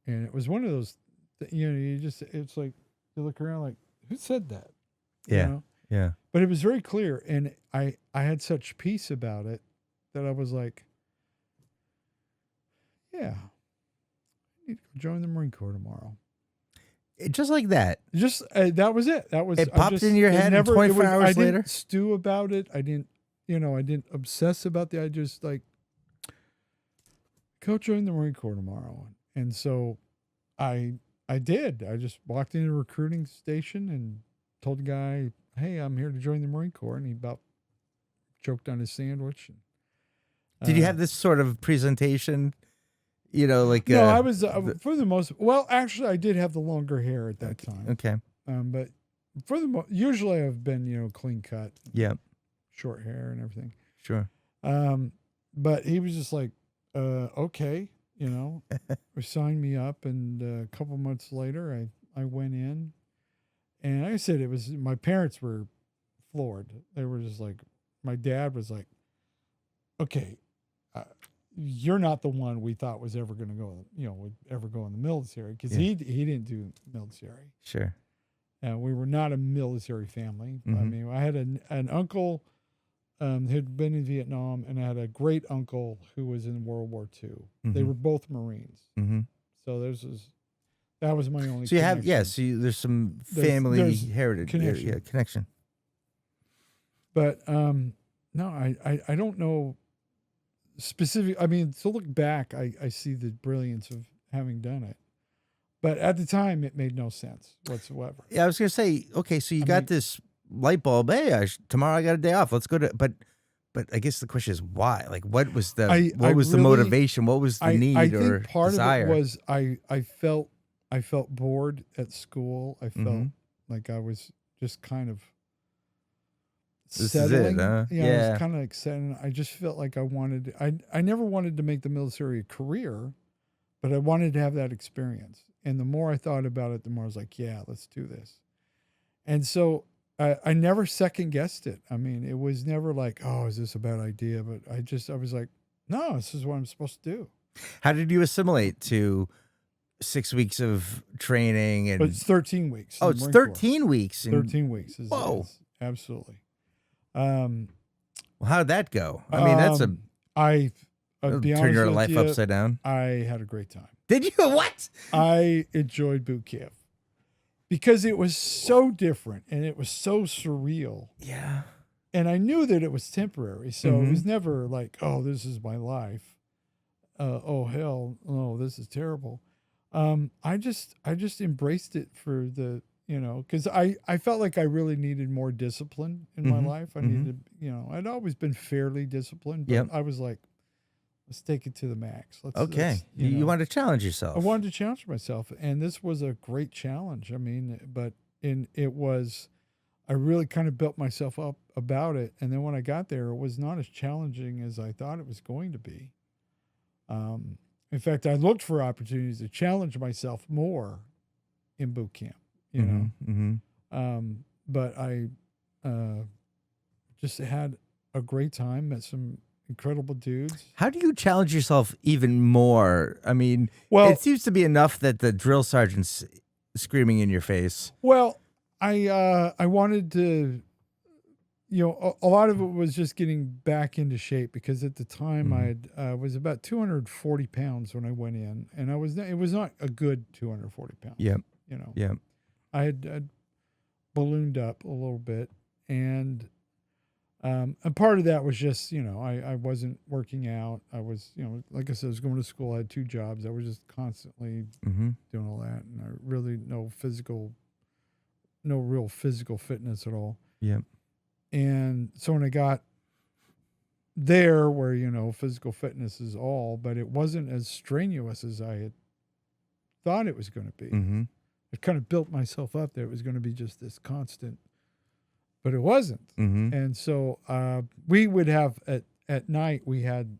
And it was one of those, it's like, you look around like, who said that? Yeah. You know? Yeah. But it was very clear. And I had such peace about it that I was like, yeah, I need to go join the Marine Corps tomorrow. Just like that. Just, that was it. That was, it popped in your head, never, 24 hours I later? didn't stew about it. I didn't obsess about I just like, go join the Marine Corps tomorrow. And so I did. I just walked into a recruiting station and told the guy, hey, I'm here to join the Marine Corps. And he about choked on his sandwich. Did you have this sort of presentation? Like no, I was for the most. Well, actually, I did have the longer hair at that time. Okay. But for the usually I've been clean cut. Yeah. Short hair and everything. Sure. But he was just like, okay, signed me up, and a couple months later, I went in, and like I said, it was my parents were floored. They were just like, my dad was like, okay. You're not the one we thought was ever going to go, would ever go in the military, because he didn't do military. Sure. We were not a military family. Mm-hmm. I mean, I had an uncle who had been in Vietnam, and I had a great uncle who was in World War II. Mm-hmm. They were both Marines. Mm-hmm. So that was my only. So you connection. have there's some family there's heritage connection. Connection. But no, I don't know. Specific. I mean, to look back, I see the brilliance of having done it, but at the time, it made no sense whatsoever. Yeah, I was gonna say, okay, so you got this light bulb. Hey, tomorrow I got a day off. Let's go to. But I guess the question is why? Like, what was the the motivation? What was the need I think or part desire? of it was I felt bored at school. I felt like I was just kind of. This settling. is it, huh? Yeah, I was kind of like settling. I just felt like I never wanted to make the military a career, but I wanted to have that experience. And the more I thought about it, the more I was like, yeah, let's do this. And so I never second guessed it. I mean, it was never like, oh, is this a bad idea? But I was like, no, this is what I'm supposed to do. How did you assimilate to 6 weeks of training? And but it's 13 weeks. Oh, it's 13 weeks. 13 weeks. Whoa. Absolutely. Well, how did that go? I mean, that's turn your life upside down. I had a great time. Did you? What? I enjoyed boot camp because it was so different and it was so surreal. Yeah. And I knew that it was temporary, so it was never like, oh, this is my life. Oh hell, no, this is terrible. I just embraced it for the. Because I felt like I really needed more discipline in my life. I needed, I'd always been fairly disciplined, but I was like, let's take it to the max. You wanted to challenge yourself. I wanted to challenge myself, and this was a great challenge. I mean, I really kind of built myself up about it. And then when I got there, it was not as challenging as I thought it was going to be. In fact, I looked for opportunities to challenge myself more in boot camp. But I just had a great time, met some incredible dudes. How do you challenge yourself even more? I mean, it seems to be enough that the drill sergeant's screaming in your face. Well, I wanted to, a lot of it was just getting back into shape, because at the time I was about 240 pounds when I went in, and it was not a good 240 pounds. Yep. Yep. I had ballooned up a little bit, and part of that was just, I wasn't working out. I was, like I said, I was going to school. I had 2 jobs. I was just constantly doing all that, and I really no real physical fitness at all. Yeah. And so when I got there where, physical fitness is all, but it wasn't as strenuous as I had thought it was going to be. Mm-hmm. I kind of built myself up that it was going to be just this constant, but it wasn't. Mm-hmm. And so we would have at night, we had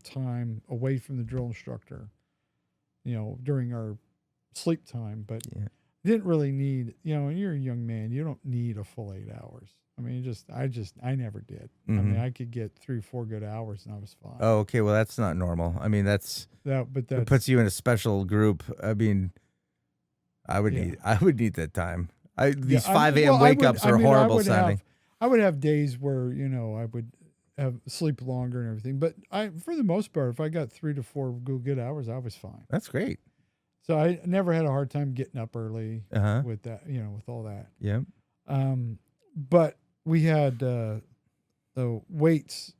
time away from the drill instructor, during our sleep time, but didn't really need, when you're a young man, you don't need a full 8 hours. I mean, I never did. Mm-hmm. I mean, I could get 3-4 good hours and I was fine. Oh, okay. Well, that's not normal. I mean, it puts you in a special group. I mean, I would need that time. These 5 a.m. wake ups are horrible sounding. I would have days where, I would have sleep longer and everything. But for the most part, if I got 3 to 4 good hours, I was fine. That's great. So I never had a hard time getting up early with that, with all that. Yeah. But we had the weights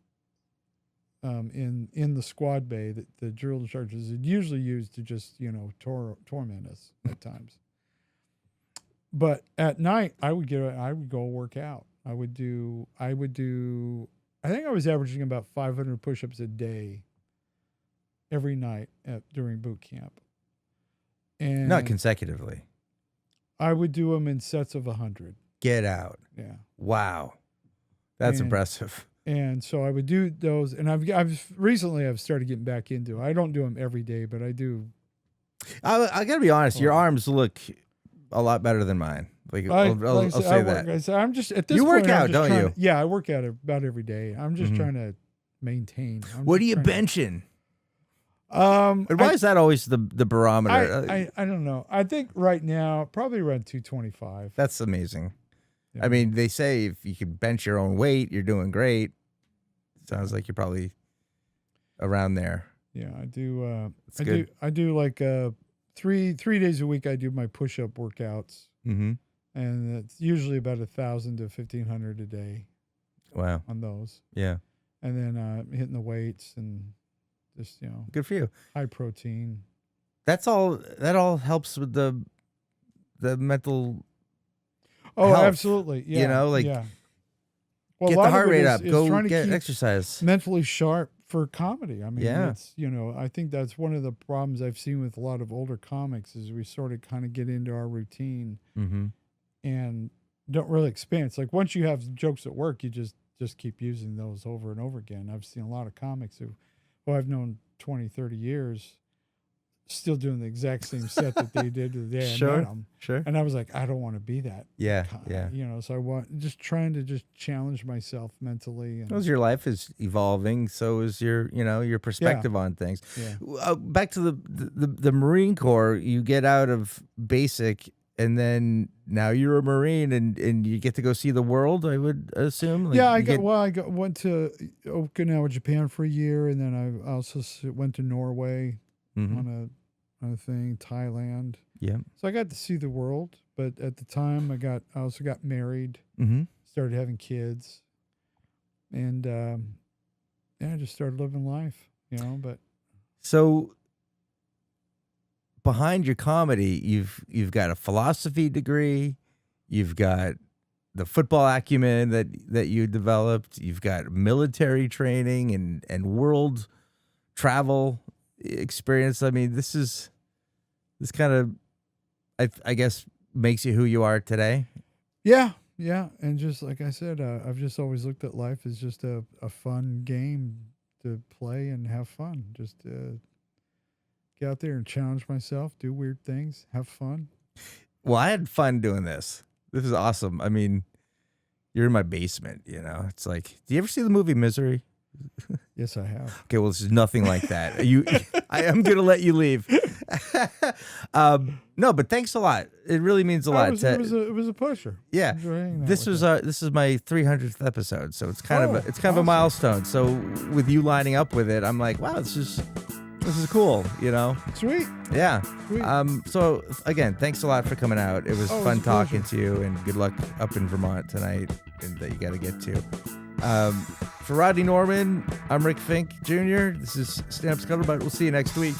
in the squad bay that the drill instructors had usually used to just, torment us at times. But at night, I would go work out. I think I was averaging about 500 push-ups a day every night during boot camp. And not consecutively. I would do them in sets of 100. Get out. Yeah. Wow. That's impressive. And so I would do those, and I've recently started getting back into it. I don't do them every day, but I do. I got to be honest, your arms look a lot better than mine. I'll say that. I'm just at this you point. work out, don't you? Yeah, I work out about every day. I'm just trying to maintain. What are you benching? Why is that always the barometer? I don't know. I think right now probably around 225. That's amazing. Yeah. I mean, they say if you can bench your own weight, you're doing great. Sounds like you're probably around there. Yeah, I do. Good. I do like 3 days a week. I do my push-up workouts, and it's usually about 1,000 to 1,500 a day. Wow. On those. Yeah. And then hitting the weights and just good for you. High protein. That all helps with the mental. Oh, health. Absolutely. Yeah. Well, get the heart rate up. Go get exercise. Mentally sharp for comedy. I mean, it's I think that's one of the problems I've seen with a lot of older comics is we sort of kind of get into our routine and don't really expand. It's like once you have jokes at work, you just keep using those over and over again. I've seen a lot of comics who I've known 20, 30 years still doing the exact same set that they did the day I met them. Sure. And I was like, I don't want to be that. Yeah. So I want trying to challenge myself mentally. And as your life is evolving, so is your perspective on things. Yeah. Back to the Marine Corps, you get out of basic and then now you're a Marine and you get to go see the world, I would assume. I went to Okinawa, Japan for a year, and then I also went to Norway on a thing, Thailand. Yeah. So I got to see the world, but at the time I also got married, started having kids, and I just started living life, but. So behind your comedy, you've got a philosophy degree, you've got the football acumen that you developed, you've got military training and world travel experience. I mean, this kind of, I guess, makes you who you are today. Yeah. And just like I said, I've just always looked at life as just a fun game to play and have fun. Just get out there and challenge myself, do weird things, have fun. Well, I had fun doing this. This is awesome. I mean, you're in my basement, It's like, do you ever see the movie Misery? Yes, I have. Okay, well, this is nothing like that. I am going to let you leave. No, but thanks a lot. It really means a lot. It was a pleasure. Yeah, this is my 300th episode, so it's kind of awesome. A milestone. So with you lining up with it, I'm like, wow, this is cool. Sweet. Yeah. Sweet. So again, thanks a lot for coming out. It was fun talking to you, and good luck up in Vermont tonight, and that you got to get to. For Rodney Norman, I'm Rick Fink Jr. This is Stand Up Scuttlebutt. We'll see you next week.